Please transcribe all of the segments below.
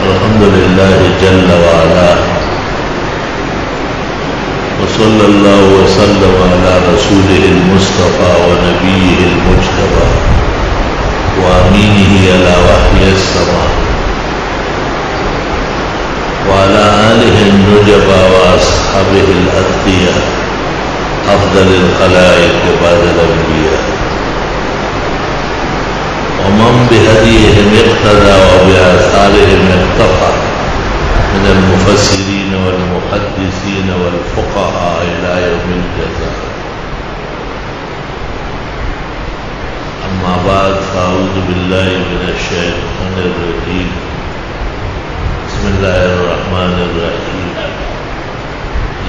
الحمد لله جل وعلا، وصلى الله وسلم على رسوله المصطفى ونبيه المجتبى وأمينه على وحي السماء وعلى آله النجبى وأصحابه الأتقياء أفضل الخلائق بعد الأنبياء، ومن بهديهم اقتدى وبآثارهم اقتفى من المفسرين والمحدثين والفقهاء إلى يوم الجزاء. أما بعد، فأعوذ بالله من الشيطان الرجيم. بسم الله الرحمن الرحيم.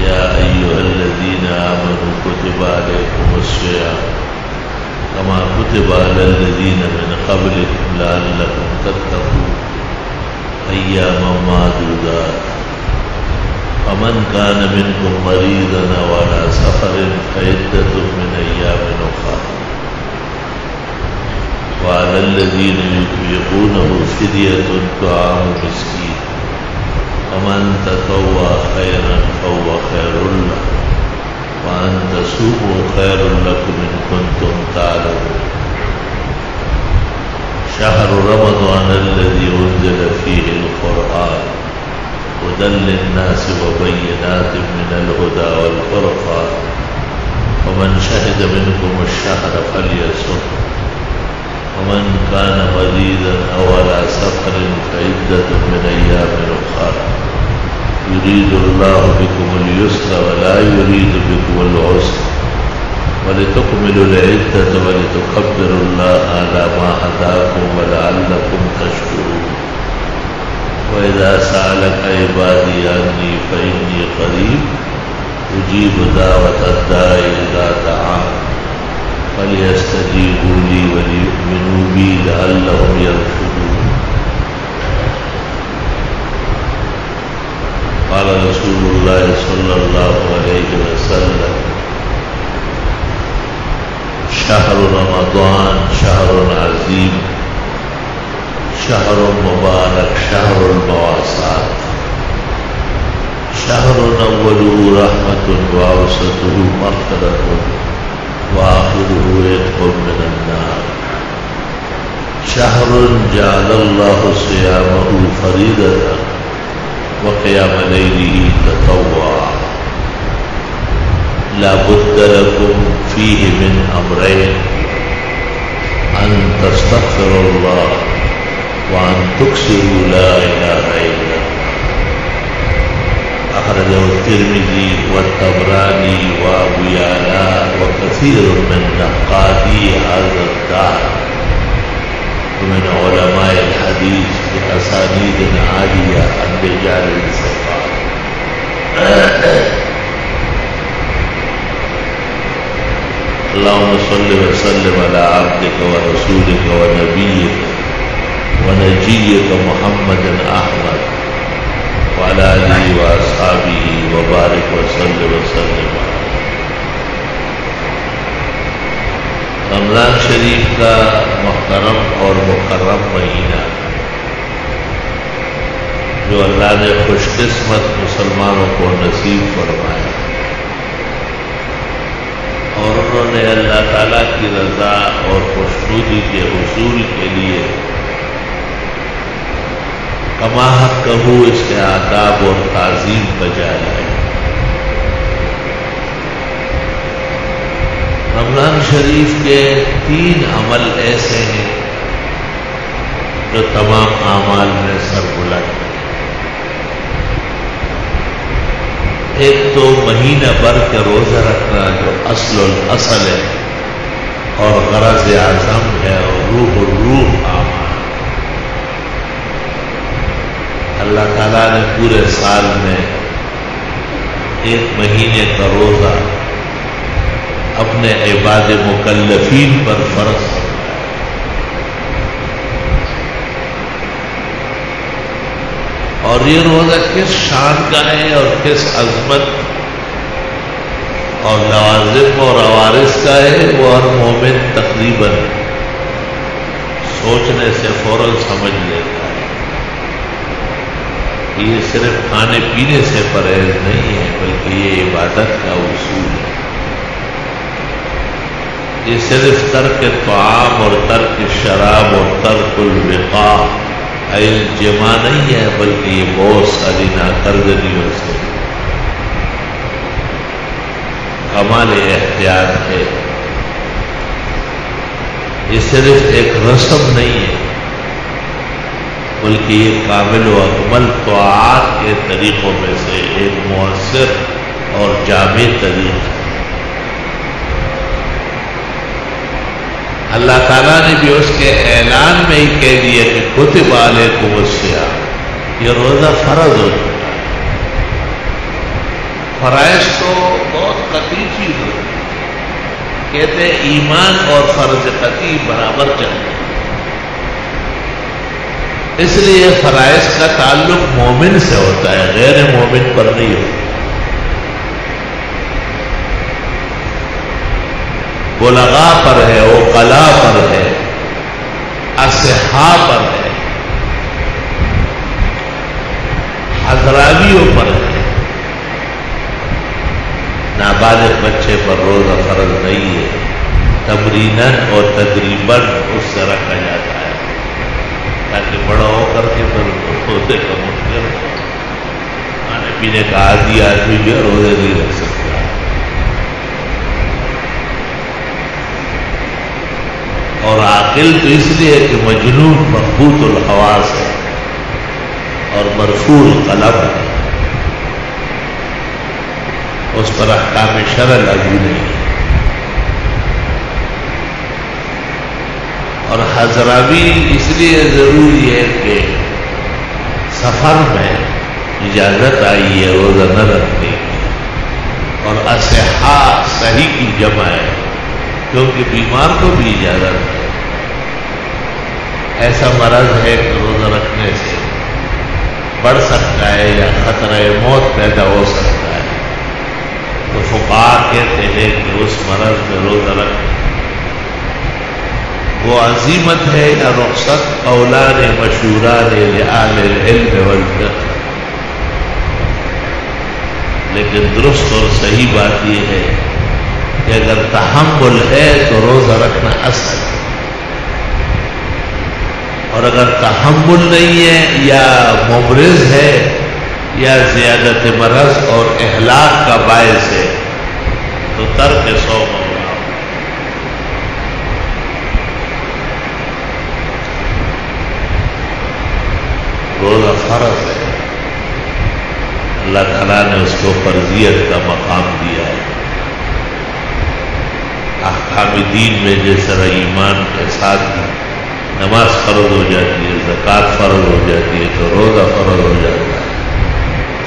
يا أيها الذين آمنوا كتب عليكم الصيام كما كتب على الذين من قبلكم لعلكم تتقون أياما معدودات، فمن كان منكم مريضا أو على سفر فعدة من أيام أخرى، وعلى الذين يطيقونه فدية طعام مسكين، ومن تطوع خيرا فهو خير له، وأن تصوموا خير لكم إن كنتم تعلمون. شهر رمضان الذي أنزل فيه القرآن هدى للناس وبينات من الهدى والفرقان، ومن شهد منكم الشهر فليصم، ومن كان مريضا أو على سفر فعدة من أيام أخرى، يريد الله بكم اليسر ولا يريد بكم العسر، ولتكملوا العدة ولتكبروا الله على ما هداكم ولعلكم تشكرون. وإذا سألك عبادي عني فإني قريب أجيب دعوة الداعي إذا دعان، فليستجيبوا لي وليؤمنوا بي لعلهم يرشدون. قال رسول الله صلى الله عليه وسلم: شهر رمضان شهر عظيم، شهر مبارك، شهر المواساة، شهر أوله رحمة وأوسطه مغفرة وآخره عتق من النار، شهر جعل الله صيامه فريضة وقيام ليله تطوعا، لا بد لكم فيه من أمرين: أن تستغفروا الله وأن تكسروا لا إله إلا الله. أخرجه الترمذي والطبراني وأبو يعلى وكثير من نقادي هذا الدار ومن علماء الحديث بأسانيد عالية عن رجال الثقات. اللهم صل وسلم على عبدك ورسولك ونبيك ونجيك محمد أحمد وعلى آله وأصحابه وبارك وسلم. رمضان شریف کا محترم اور مکرم مہینہ جو اللہ نے خوش قسمت مسلمانوں کو نصیب فرمایا، اور انہوں نے اللہ تعالیٰ کی رضا اور خوشنودی کے حصول کے لیے کما حق کہو اس کے آداب اور تعظیم بجا لائے۔ رمضان شریف کے 3 عمل ایسے ہیں جو تمام اعمال میں سربلند ہیں۔ ایک تو مہینہ بھر کے روزہ رکھنا جو اصل الاصل ہے اور غرض اعظم ہے اور روح الروح اعمال۔ اللہ تعالیٰ نے پورے سال میں ایک مہینے کا روزہ اپنے عباد مکلفین پر فرض فرمایا، اور یہ روزہ کس شان کا ہے اور کس عظمت اور لوازم اور عوارض کا ہے وہ ہر مومن تقریباً سوچنے سے فوراً سمجھ لیتا ہے۔ یہ صرف کھانے پینے سے پرہیز نہیں ہے، بلکہ یہ عبادت کا اصول ہے۔ یہ صرف ترک طعام اور ترک شراب اور ترک الوقاء الجماع نہیں ہے، بلکہ یہ بہت ساری ناکردگیوں سے کمال احتیاط ہے۔ یہ صرف ایک رسم نہیں ہے، بلکہ یہ کامل و اکمل طاعات کے طریقوں میں سے ایک مؤثر اور جامع طریقہ ہے۔ اللہ تعالیٰ نے بھی اس کے اعلان میں ہی کہہ دیا کہ کتب علیکم الصیام، یہ روزہ فرض ہو چکا ہے۔ فرائض تو بہت قطعی چیز ہوتی ہے، کہتے ہیں ایمان اور فرض قطعی برابر چلتے ہیں، اس لیے فرائض کا تعلق مومن سے ہوتا ہے، غیر مومن پر نہیں ہوتا۔ بلغاء پر ہے، عقلاء پر ہے، اصحاء پر ہے، حضراویوں پر ہے، نابالغ بچے پر روزہ فرض نہیں ہے، تمریناً اور تدریباً اس سے رکھا جاتا ہے تاکہ بڑا ہو کر کے پھر روزے کا منکر کھانے پینے کا عادی آدمی جو ہے روزے نہیں رکھ سکتا۔ اور عاقل تو اس لیے کہ مجنون مضبوط الحواس ہے اور مرفوع القلم ہے، اس پر احکام شرع لاگو نہیں ہے۔ اور حضراوی اس لیے ضروری ہے کہ سفر میں اجازت آئی ہے روزہ نہ رکھنے کی، اور اصحاء صحیح کی جمع ہے کیونکہ بیمار کو بھی اجازت ہے۔ ایسا مرض ہے کہ روزہ رکھنے سے بڑھ سکتا ہے یا خطرہ موت پیدا ہو سکتا ہے، تو فقہاء کہتے ہیں کہ اس مرض میں روزہ رکھنا وہ عزیمت ہے یا رخصت، قولان مشہوران لأہل العلم والفقہ، لیکن درست اور صحیح بات یہ ہے کہ اگر تحمل ہے تو روزہ رکھنا اصل ہے، اور اگر تحمل نہیں ہے یا مبرز ہے یا زیادت مرض اور اہلاک کا باعث ہے تو ترک صوم ہوگا۔ روزہ فرض ہے، اللہ تعالیٰ نے اس کو فرضیت کا مقام دیا ہے۔ احکام دین میں جس طرح ایمان کے ساتھ نماز فرض ہو جاتی ہے، زکوٰۃ فرض ہو جاتی ہے، تو روزہ فرض ہو جاتا ہے۔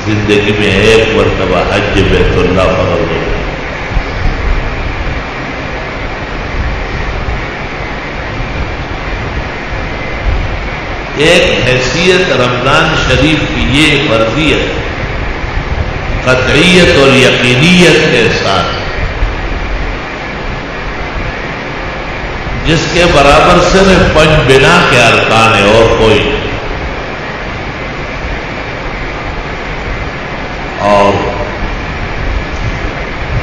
زندگی میں ایک مرتبہ حج بیت اللہ فرض ہو جاتا ہے۔ ایک حیثیت رمضان شریف کی یہ فرضیت قطعیت اور یقینیت کے ساتھ، جس کے برابر صرف پنج بنا کے ارکان ہے اور کوئی نہیں۔ اور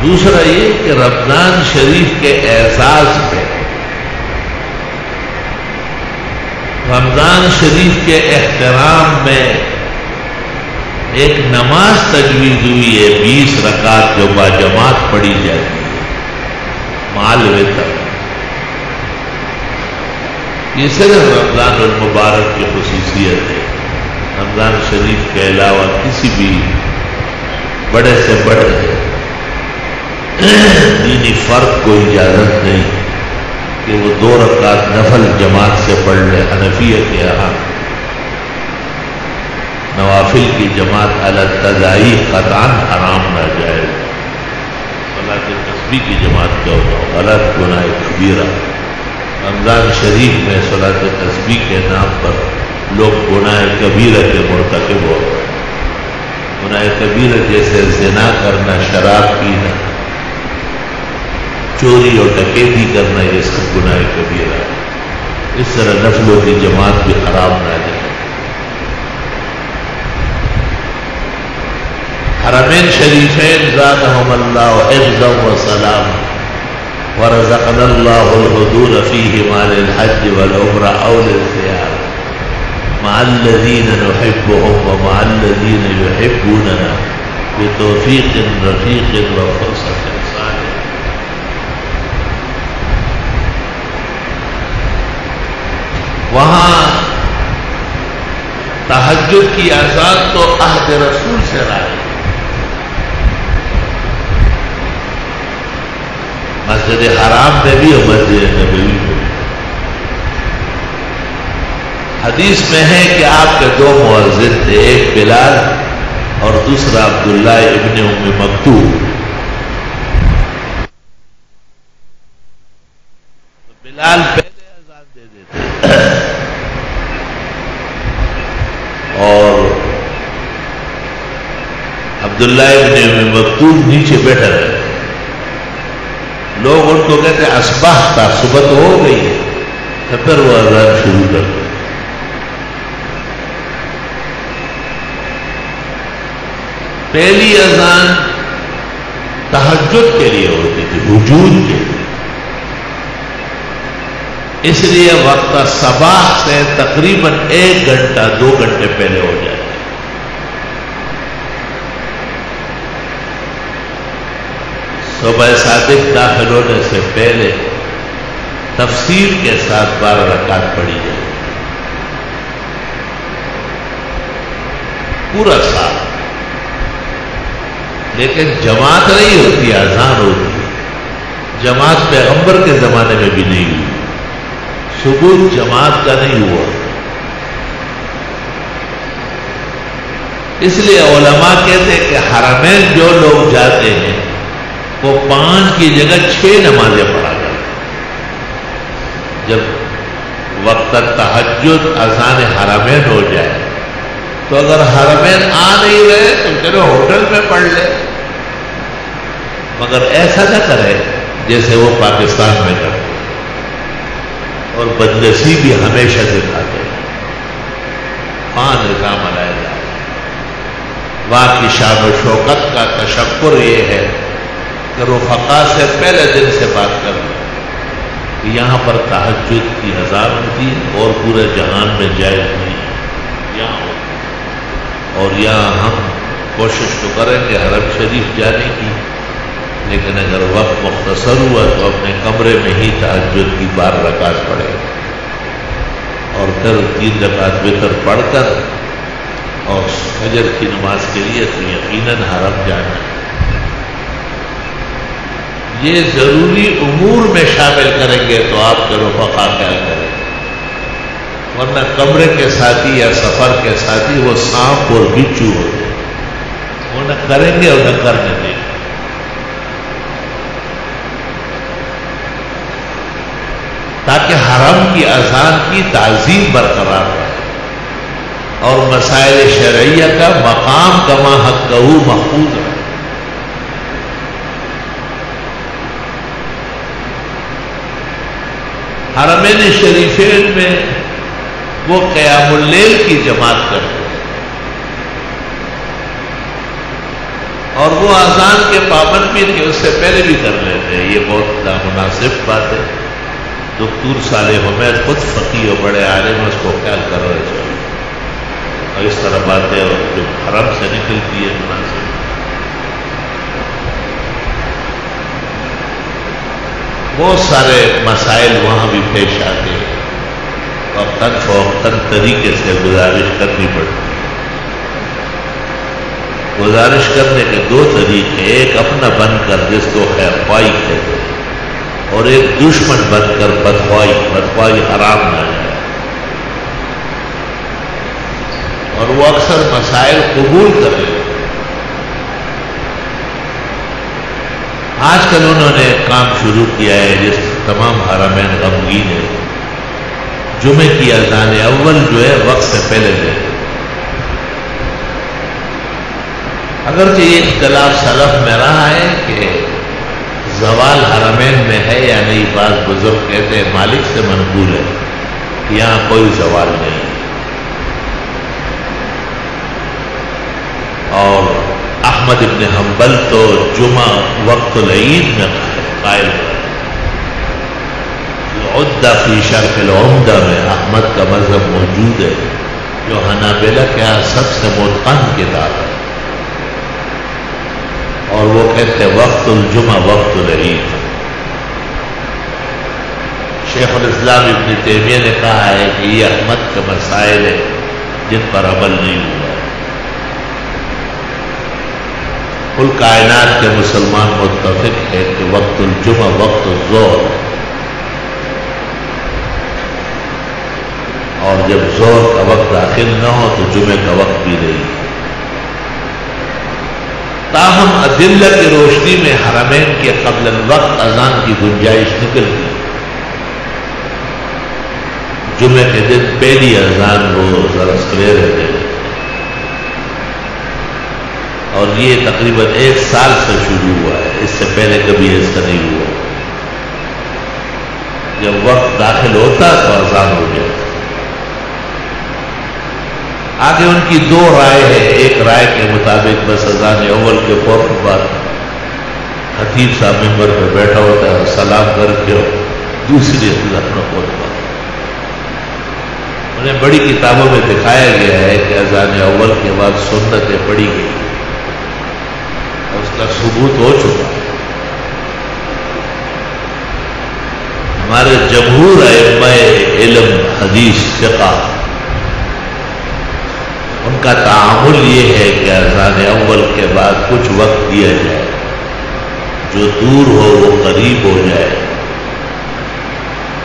دوسرا یہ کہ رمضان شریف کے اعزاز میں، رمضان شریف کے احترام میں ایک نماز تجویز ہوئی ہے 20 رکعت جو باجماعت پڑھی جاتی ہے مال وتر۔ یہ صرف رمضان المبارک کی خصوصیت ہے، رمضان شریف کے علاوہ کسی بھی بڑے سے بڑے دینی فرد کو اجازت نہیں کہ وہ 2 رکعت نفل جماعت سے پڑھ لے۔ حنفیہ کے یہاں نوافل کی جماعت علی التدائی قطعاً حرام ناجائز۔ صلاۃ تسبیح کی جماعت کیا ہوگا؟ غلط گناہ کبیرہ۔ رمضان شریف میں صلاۃ تسبیح کے نام پر لوگ گناہ کبیرہ کے مرتکب ہو گئے۔ گناہ کبیرہ جیسے زنا کرنا، شراب پینا، چوری اور ڈکیتی کرنا، یہ سب گناہ کبیرہ ہے۔ اس طرح نفلوں کی جماعت بھی حرام نہ جائے۔ حرمین شریفین زادهم اللہ حفظا و سلاما ورزقنا اللہ الحضور فیہما للحج والعمرہ او للزیارہ مع الذین نحبهم ومع الذین یحبوننا بتوفیق رفیق وفرصت صالح. وہاں تہجد کی اذان تو عہد رسول سے رائے. مسجد حرام میں بھی اور مسجد نبوی میں بھی. حدیث میں ہے کہ آپ کے دو مؤذن تھے، ایک بلال اور دوسرا عبداللہ ابن ام مکتوم. بلال پہلے اذان دے دیتے اور عبداللہ ابن ام مکتوم نیچے بیٹھے رہتے. لوگ ان کو کہتے اصبحت، صبح تو ہو گئی ہے، تو پھر وہ اذان شروع کرتے. پہلی اذان تہجد کے لیے ہوتی تھی، وجود کے لیے. اس لیے وقت صباح سے تقریباً 1 گھنٹہ 2 گھنٹے پہلے ہو جائے. صبح صادق داخل ہونے سے پہلے تفسیر کے ساتھ 12 رکعت پڑھی جائے، پورا سال. لیکن جماعت نہیں ہوتی، اذان ہوتی ہے. جماعت پیغمبر کے زمانے میں بھی نہیں ہوئی، ثبوت جماعت کا نہیں ہوا. اس لیے علماء کہتے ہیں کہ حرمین جو لوگ جاتے ہیں وہ 5 کی جگہ 6 نمازیں پڑھا کرتے. جب وقت تہجد اذان حرمین ہو جائے تو اگر حرمین آ نہیں رہے تو چلو ہوٹل میں پڑھ لے، مگر ایسا نہ کرے جیسے وہ پاکستان میں کرتے اور بدنصیبی ہمیشہ دکھاتے. ہاں نظام علیحدہ. وہاں کی شان و شوکت کا تشکر یہ ہے کہ رفقا سے پہلے دن سے بات کر لیں کہ یہاں پر تہجد کی اذان ہوتی اور پورے جہان میں جائز نہیں یہاں ہوتی. اور یہاں ہم کوشش تو کریں گے حرم شریف جانے کی، لیکن اگر وقت مختصر ہوا تو اپنے کمرے میں ہی تہجد کی 12 رکعت پڑھے اور پھر 3 رکعت وتر پڑھ کر اور فجر کی نماز کے لیے تو یقیناً حرم جانا ہے. یہ ضروری امور میں شامل کریں گے تو آپ کے رفقا کیا کریں، ورنہ کمرے کے ساتھی یا سفر کے ساتھی وہ سانپ اور بچھو ہوتے ہیں، وہ نہ کریں گے اور نہ کرنے دیں گے. تاکہ حرم کی اذان کی تعظیم برقرار رہے اور مسائل شرعیہ کا مقام کما حقہ محفوظ رہے. حرمین شریفین میں وہ قیام اللیل کی جماعت کرتے ہیں اور وہ اذان کے پابند بھی کہ اس سے پہلے بھی کر لیتے ہیں. یہ بہت نامناسب بات ہے. دکتور صالح حمید خود فقیہ اور بڑے عالم اس کو خیال کر رہے چاہیے اور اس طرح باتیں اور جو حرم سے نکلتی ہے مناسب. بہت سارے مسائل وہاں بھی پیش آتے ہیں اور تن فوقتاً طریقے سے گزارش کرنی پڑتی ہے. گزارش کرنے کے 2 طریقے، ایک اپنا بن کر جس کو خیر خواہی کہتے ہیں اور ایک دشمن بن کر بدخواہی حرام نہ جائے. اور وہ اکثر مسائل قبول کر لیتے. آج کل انہوں نے ایک کام شروع کیا ہے جس تمام حرمین غمگین ہے. جمعے کی اذان اول جو ہے وقت سے پہلے دے. اگرچہ یہ اختلاف سلف میں رہا ہے کہ زوال حرمین میں ہے یا نہیں. بعض بزرگ کہتے ہیں مالک سے منقول ہے یہاں کوئی زوال نہیں ہے اور احمد ابن حنبل تو جمعہ وقت العید میں قائل ہے. عدہ فی شرح العمدہ میں احمد کا مذہب موجود ہے جو حنابلہ کے یہاں سب سے متقن کتاب ہے، اور وہ کہتے ہیں وقت الجمعہ وقت العید. شیخ الاسلام ابن تیمیہ نے کہا ہے کہ یہ احمد کے مسائل ہیں جن پر عمل نہیں ہوا. کل کائنات کے مسلمان متفق ہے کہ وقت الجمعہ وقت الظہر، اور جب ظہر کا وقت داخل نہ ہو تو جمعے کا وقت بھی نہیں. تاہم ادلہ کی روشنی میں حرمین کے قبل الوقت اذان کی گنجائش نکل گئی. جمعے کے دن پہلی اذان وہ ذرا سویرے دے گی، اور یہ تقریباً 1 سال سے شروع ہوا ہے، اس سے پہلے کبھی ایسا نہیں ہوا. جب وقت داخل ہوتا تو اذان ہو جاتا. آگے ان کی 2 رائے ہیں. ایک رائے کے مطابق بس اذان اول کے فوراً بعد خطیب صاحب ممبر پہ بیٹھا ہوتا ہے، سلام کر کے دوسری اذان فوراً بعد. انہیں بڑی کتابوں میں دکھایا گیا ہے کہ اذان اول کے بعد سنتیں پڑھی گئی اور اس کا ثبوت ہو چکا ہے. ہمارے جمہور ائمہ علم حدیث فقہ ان کا تعامل یہ ہے کہ اذان اول کے بعد کچھ وقت دیا جائے، جو دور ہو وہ قریب ہو جائے،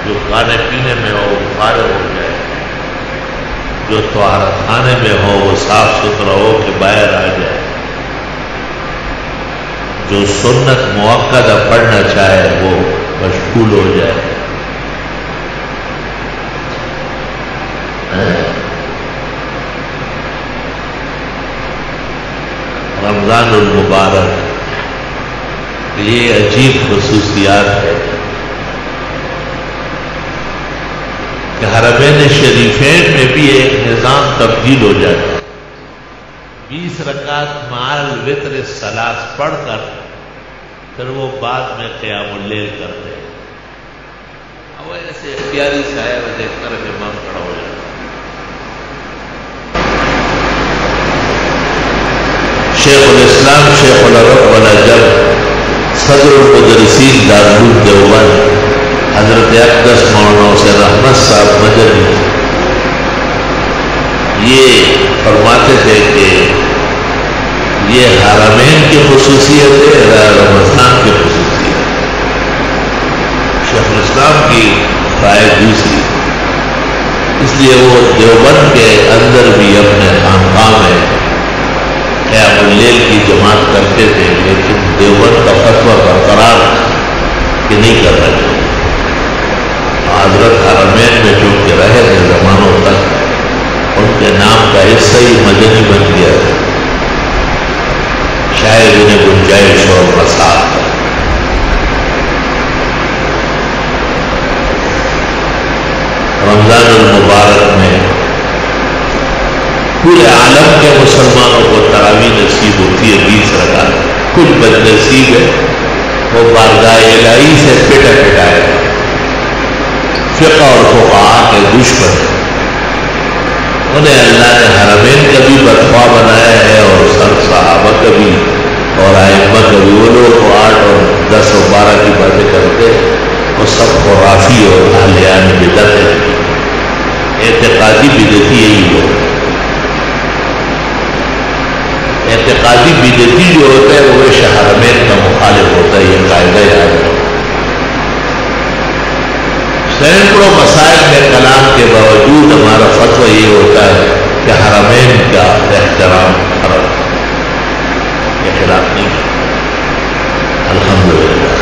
جو کھانے پینے میں ہو وہ فارغ ہو جائے، جو طہارت خانے میں ہو وہ صاف ستھرا ہو کہ باہر آ جائے، جو سنت مؤکدہ پڑھنا چاہے وہ مشغول ہو جائے. رمضان المبارک یہ عجیب خصوصیات ہے کہ حرمین شریفین میں بھی ایک نظام تبدیل ہو جاتا ہے. 20 رکعت مع الوتر ثلاث پڑھ کر پھر وہ بعد میں قیام اللیل کرتے ہیں. اب ایسے اختیاری صاحب دیکھ کر امام کھڑا ہو جاتا ہے. شیخ الاسلام شیخ العرب والعجم صدر المدرسین دارالعلوم دیوبند حضرت اقدس مولانا حسین احمد صاحب مدنی یہ فرماتے تھے کہ یہ حرمین کی خصوصیت ہے، رمضان کی خصوصیت. شیخ الاسلام کی رائے دوسری، اس لیے وہ دیوبند کے اندر بھی اپنے خانقاہ میں قیام اللیل کی جماعت کرتے تھے، لیکن دیوبند کا فتویٰ برقرار کہ نہیں کر رہے. حضرت حرمین میں جو کہ رہے تھے زمانوں تک، ان کے نام کا حصہ ہی مدنی بن گیا ہے. شاید انہیں گنجائش اور مساحت. رمضان المبارک میں پورے عالم کے مسلمانوں کو تراویح نصیب ہوتی ہے. 20 رکعت کچھ بد نصیب ہے وہ بارگاہ الہی سے پٹا پٹائے فقہ اور فقہاء کے دشمن. انہیں اللہ نے حرمین کا بھی بدخواہ بنایا ہے اور سر صحابہ کا بھی اور ائمہ کا بھی. وہ لوگ 8 اور 10 اور 12 کی باتیں کرتے وہ سب خرافی اور اہلیان بدعت ہے. اعتقادی بدعتی یہی لوگ. اعتقادی بدعتی جو ہوتا ہے وہ حرمین کا مخالف ہوتا ہے. یہ قاعدہ یاد ہے. سینکڑوں مسائل میں کلام کے باوجود ہمارا فتویٰ یہ ہوتا ہے کہ حرمین کا احترام فرض ہے. یہ خلاف نہیں ہے الحمدللہ.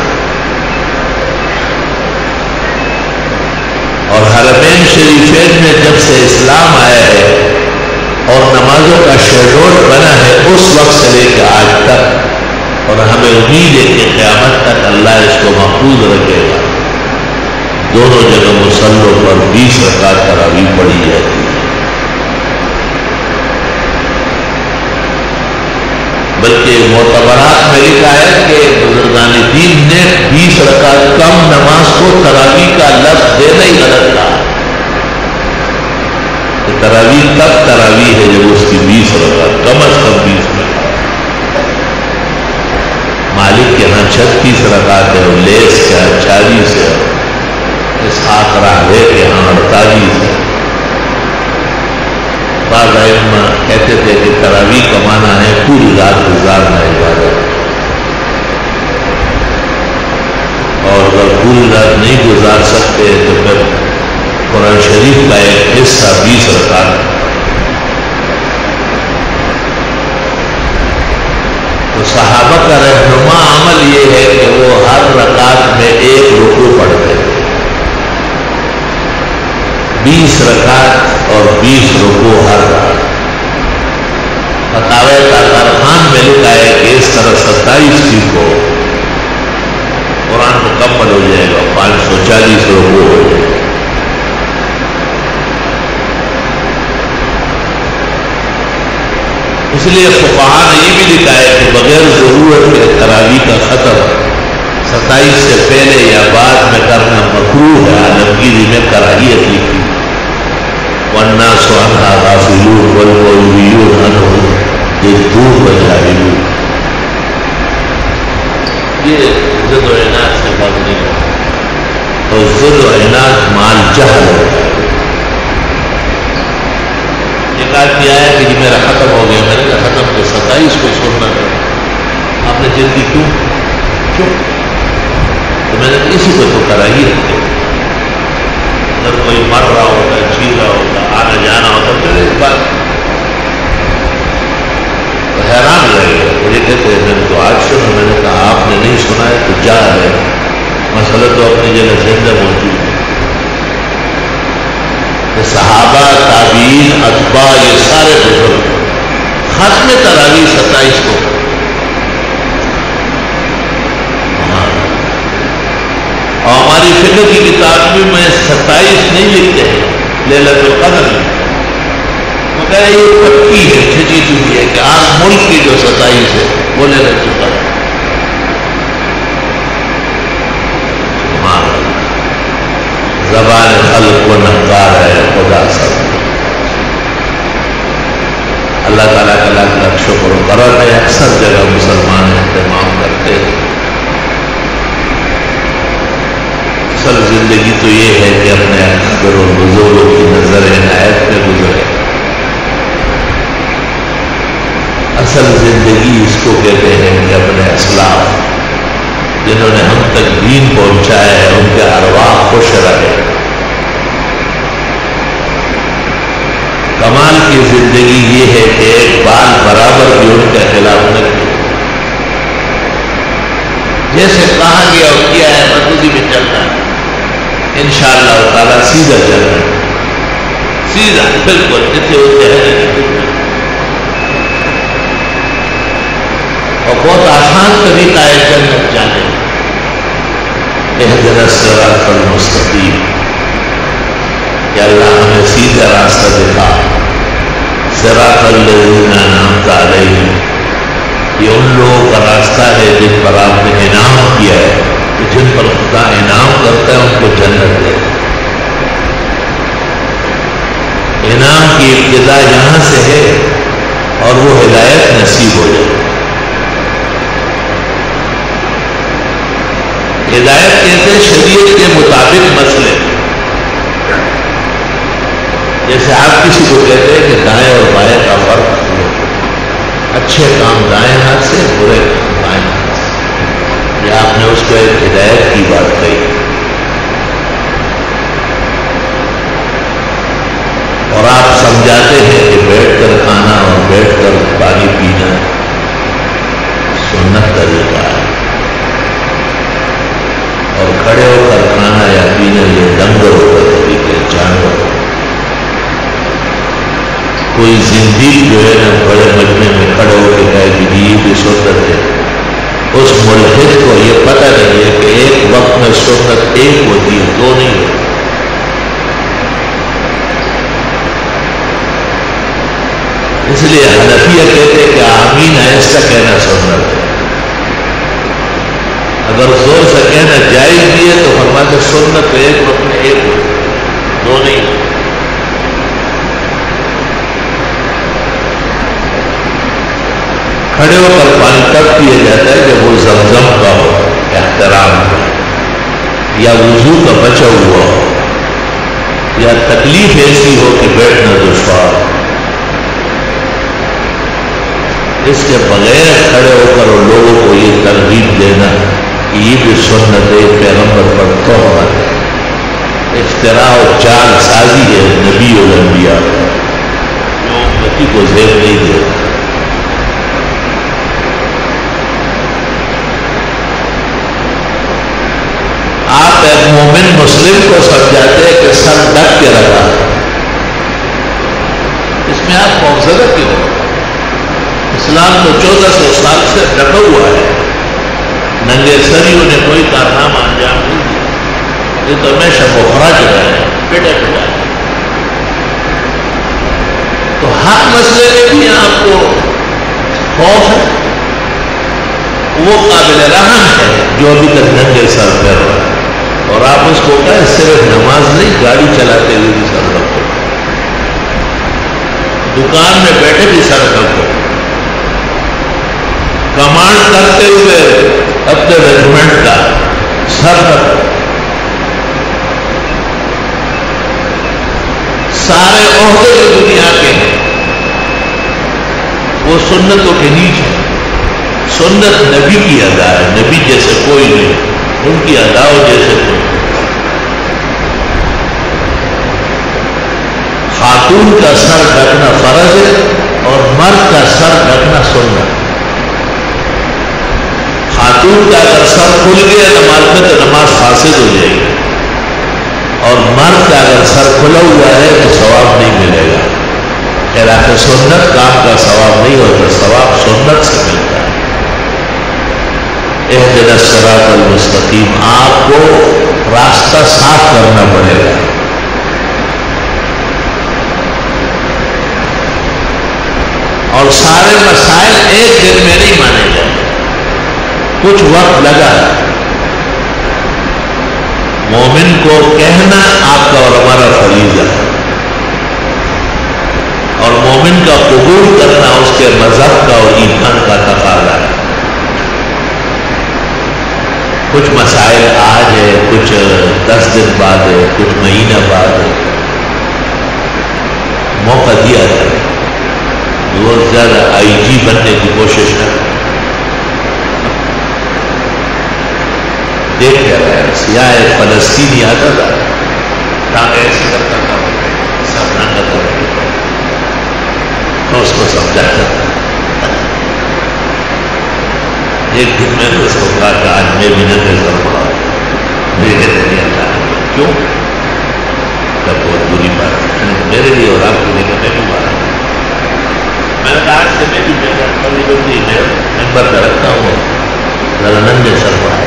اور حرمین شریفین میں جب سے اسلام آیا ہے اور نمازوں کا شیڈول بنا ہے اس وقت سے لے کے آج تک، اور ہمیں امید ہے کہ قیامت تک اللہ اس کو محفوظ رکھے گا، دونوں جگہ مصلوں پر 20 رکعت تراویح پڑھی جاتی ہے. بلکہ معتبرات میں لکھا ہے کہ بزرگان دین نے 20 رکعت کم نماز کو تراویح کا لفظ دینا ہی غلط کہا. تراویح تب تراویح ہے جب اس کی 20 رکعت کم از کم 20 رکعت. مالک کے ہاں 36 رکعت ہے اور لیس کے ہاں 40 ہے. اسحاق راہوے کے ہاں 48 ہے. بعض ائمہ کہتے تھے کہ تراویح کا معنی ہے پوری رات گزارنا عبادت، اور اگر پوری رات نہیں گزار سکتے تو پھر قرآن شریف کا ایک حصہ 20 رکعت. تو صحابہ کا رہنما عمل یہ ہے کہ وہ ہر رکعت میں ایک رکوع پڑھتے تھے. 20 رکعت اور 20 رکوع ہر رات. فتاوی تاطار خان میں لکھا ہے کہ اس طرح 27 کو قرآن مکمل ہو جائے گا، 540 رکوع ہو جائے گا. اس لیے فقہاء نے یہ بھی لکھا ہے کہ بغیر ضرورت کے تراویح کا ختم 27 سے پہلے یا بعد میں کرنا مکروہ ہے. عالمگیری میں کراہیت لکھی. والناس عنها غافلون والمولویون عنه ضدون وجاہلون. یہ ضد و عناد سے بات نہیں ہے، تو ضد و عناد مال جہل ہے. ایک آدمی آیا کہ جی میرا ختم ہو گیا. میں نے کہا ختم تو 27 کو چھوڑنا تھا، آپ نے جلدی کیوں؟ تو میں نے کہا اسی کو تو کراہی رکھتے. اگر کوئی مر رہا ہوتا، جی رہا ہوتا، آنا جانا ہوتا پھر اس بات تو حیران رہے گا. مجھے کہتے ہیں میں نے تو آج سنا. میں نے کہا آپ نے نہیں سنا ہے تو جا ہے، مسئلہ تو اپنی جگہ زندہ موجود ہے. کہ صحابہ، تابعین، اتباع، یہ سارے بزرگ ختم تراویح 27 کو. اور ہماری فقہ کی کتاب میں 27 نہیں لکھتے ہیں، لیلۃ القدر لکھتے ہیں. وہ کہہ رہے یہ پکی ہے، کھچی چکی ہے کہ آج ملک کی جو 27 ہے وہ لیلۃ القدر. زبان خلق کو ننگار ہے خدا سب. اللہ تعالیٰ کا لاکھ لاکھ شکر و کرم ہے. اکثر جگہ مسلمان اہتمام کرتے ہیں. اصل زندگی تو یہ ہے کہ اپنے اکابر و بزرگوں کی نظر عنایت میں گزرے. اصل زندگی اس کو کہتے ہیں کہ اپنے اسلاف جنہوں نے ہم تک دین پہنچایا ہے ان کے ارواح خوش رہے. کمال کی زندگی یہ ہے کہ ایک بال برابر بھی ان کے خلاف نہ کیا. جیسے کہا گیا اور کیا ہے مزدوری میں چلنا ہے انشاءاللہ تعالیٰ سیدھا چلنا ہے. سیدھا بالکل جتنے ہوتے ہیں. اور بہت آسان طریقہ ہے جنت جانے. اہدنا الصراط المستقیم کہ اللہ ہمیں سیدھا راستہ دکھا. صراط الذین انعمت علیہم، یہ ان لوگوں کا راستہ ہے جن پر آپ نے انعام کیا ہے. جن پر خدا انعام کرتا ہے ان کو جنت دے. انعام کی ابتدا یہاں سے ہے اور وہ ہدایت نصیب ہو جائے. ہدایت کہتے ہیں شریعت کے مطابق مسئلے. جیسے آپ کسی کو کہتے ہیں کہ دائیں اور بائیں کا فرق کرو، اچھے کام دائیں ہاتھ سے، برے کام بائیں ہاتھ سے. یہ آپ نے اس کو ایک ہدایت کی بات کہی. اور آپ سمجھاتے ہیں کہ بیٹھ کر کھانا اور بیٹھ کر پانی پینا سنت طریقہ ہے، اور کھڑے ہو کر کھانا یا پینا یہ ڈنگر ہوتا طریقے جانور. کوئی زندگی جو ہے نا بڑے مجمع میں کھڑے ہو کے کہے کہ یہ بھی سنت ہے. اس ملحد کو یہ پتہ نہیں ہے کہ ایک وقت میں سنت ایک ہوتی ہے، دو نہیں ہوتی. اس لیے حنفیہ کہتے کہ آمین آہستہ کہنا سنت ہے، اگر زور سے کہنا جائز بھی ہے تو فرماتے سنت ایک وقت میں ایک ہو، دو نہیں ہو۔ کھڑے ہو کر پانی تب پیا جاتا ہے جب وہ زمزم کا ہو، احترام کا، یا وضو کا بچا ہوا ہو، یا تکلیف ایسی ہو کہ بیٹھنا دشوار ہو۔ اس کے بغیر کھڑے ہو کر اور لوگوں کو یہ ترغیب دینا کہ یہ بھی سنت ہے، پیغمبر پر تہمت ہے، اختراع و چال سازی ہے نبی اور انبیاء جو امتی کو زیب نہیں دیتا۔ آپ ایک مومن مسلم کو سمجھاتے ہیں کہ سر ڈھک کے رکھا، اس میں آپ خوفزدہ کیوں ہو؟ اسلام تو 1400 سال سے ڈھکا ہوا ہے، ننگے سریوں نے کوئی کارنامہ انجام نہیں دیا، یہ تو ہمیشہ مخرج رہا ہے، بیٹا ہوا ہے۔ تو ہر مسئلے میں بھی آپ کو خوف ہے، وہ قابل رحم ہے جو ابھی تک ننگے سر پھر رہا ہے، اور آپ اس کو کہیں صرف نماز نہیں، گاڑی چلاتے ہوئے بھی سر رکھو، دکان میں بیٹھے بھی سر رکھو، کمانڈ کرتے ہوئے اپنے ریجمنٹ کا سر رکھو، سارے عہدے جو دنیا کے ہیں وہ سنتوں کے نیچے، سنت نبی کی ادا ہے، نبی جیسے کوئی نہیں، ان کی اداؤں جیسے کوئی نہیں۔ خاتون کا سر ڈھکنا فرض ہے اور مرد کا سر ڈھکنا سنت۔ خاتون کا اگر سر کھل گیا نماز میں تو نماز فاسد ہو جائے گی، اور مرد کا اگر سر کھلا ہوا ہے تو ثواب نہیں ملے گا۔ خلاف سنت کام کا ثواب نہیں ہوتا، ثواب سنت سے ملتا ہے۔ اہدنا الصراط المستقیم، آپ کو راستہ صاف کرنا پڑے گا۔ اور سارے مسائل ایک دن میں نہیں مانے جائیں، کچھ وقت لگا۔ مومن کو کہنا آپ کا اور ہمارا فریضہ ہے، اور مومن کا قبول کرنا اس کے مذہب کا اور ایمان کا تقاضا ہے۔ کچھ مسائل آج ہے، کچھ 10 دن بعد ہے، کچھ مہینہ بعد ہے، موقع دیا جائے۔ بہت زیادہ آئی جی بننے کی کوشش نہ کریں۔ دیکھ کیا رہا ہے، سیاہ فلسطینی آتا تھا، ٹانگ ایسے کرتا تھا، سامنا کرتا تھا، تو اس کو سمجھاتا تھا۔ ایک دن میں نے اس کو کہا کہ آج میں بھی نہ سر پڑا، میرے لیے اللہ کیوں؟ جب بہت بری بات ہے میرے لیے اور آپ کے لیے، میں بھی مارا۔ میں نے کہا آج سے میں بھی ممبر میں رکھتا ہوں، ذرا ننگے سر پڑا۔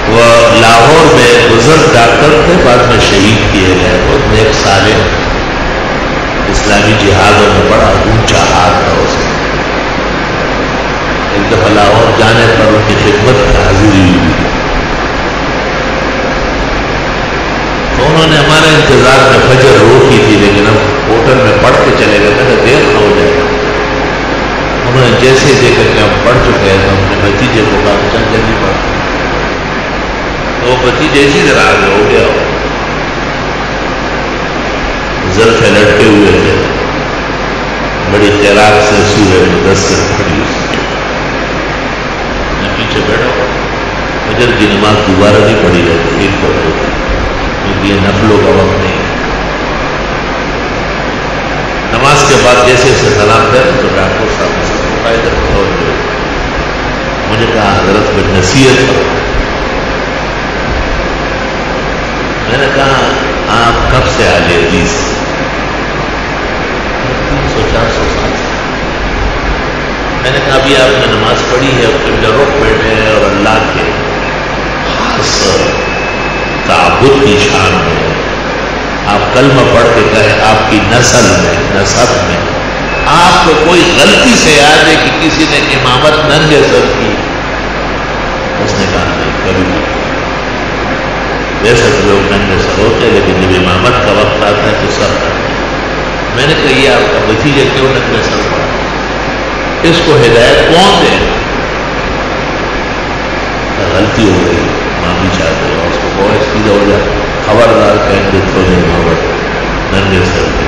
وہ لاہور میں بزرگ ڈاکٹر تھے، بعد میں شہید کیے گئے، بہت نیک صالح، اسلامی جہادوں میں بڑا اونچا ہاتھ تھا اس میں۔ ایک دفعہ لاہور جانے پر ان کی خدمت میں حاضری ہوئی، تو انہوں نے ہمارے انتظار میں فجر روکی تھی، لیکن ہم ہوٹل میں پڑھ کے چلے گئے تھے، دیر نہ ہو جائے۔ انہوں نے جیسے ہی دیکھا کہ ہم پڑھ چکے ہیں تو ہم نے بھتیجے کو کہا چل جلدی پڑھ، تو بھتیجے اسی طرح آگے ہو گیا، زلفیں لٹکے ہوئے تھے، بڑی خیرات سے سورہ مدثر پڑھی، میں پیچھے بیٹھا ہوا، فجر کی نماز دوبارہ نہیں پڑھی جاتی، ایک پڑھ ہوتی، کیونکہ یہ نفلوں کا وقت نہیں۔ نماز کے بعد جیسے اسے سلام دیا تو ڈاکٹر صاحب نے سب کو مجھے کہا حضرت میں نصیحت کرو۔ میں نے کہا آپ کب سے اہل حدیث؟ 300-400 سال سے۔ میں نے کہا ابھی آپ نے نماز پڑھی ہے، قبلہ رخ بیٹھے ہیں اور اللہ کے خاص تعبد کی شان میں آپ کلمہ پڑھ کے کہیں آپ کی نسل میں نسب میں آپ کو کوئی غلطی سے یاد ہے کہ کسی نے امامت ننگے سر کی؟ اس نے کہا نہیں کبھی نہیں. بے شک لوگ ننگے سر ہوتے لیکن جب امامت کا وقت آتا ہے تو سر کرتے ہیں. میں نے کہی آپ کا بھتیجا کیوں ننگے سر پڑا؟ اس کو ہدایت کون دے؟ غلطی ہو گئی معافی چاہتے ہیں اور اس کو بہت سیدھا ہو جائے خبردار کہیں گے تھوڑے امامت ننگے سر دے.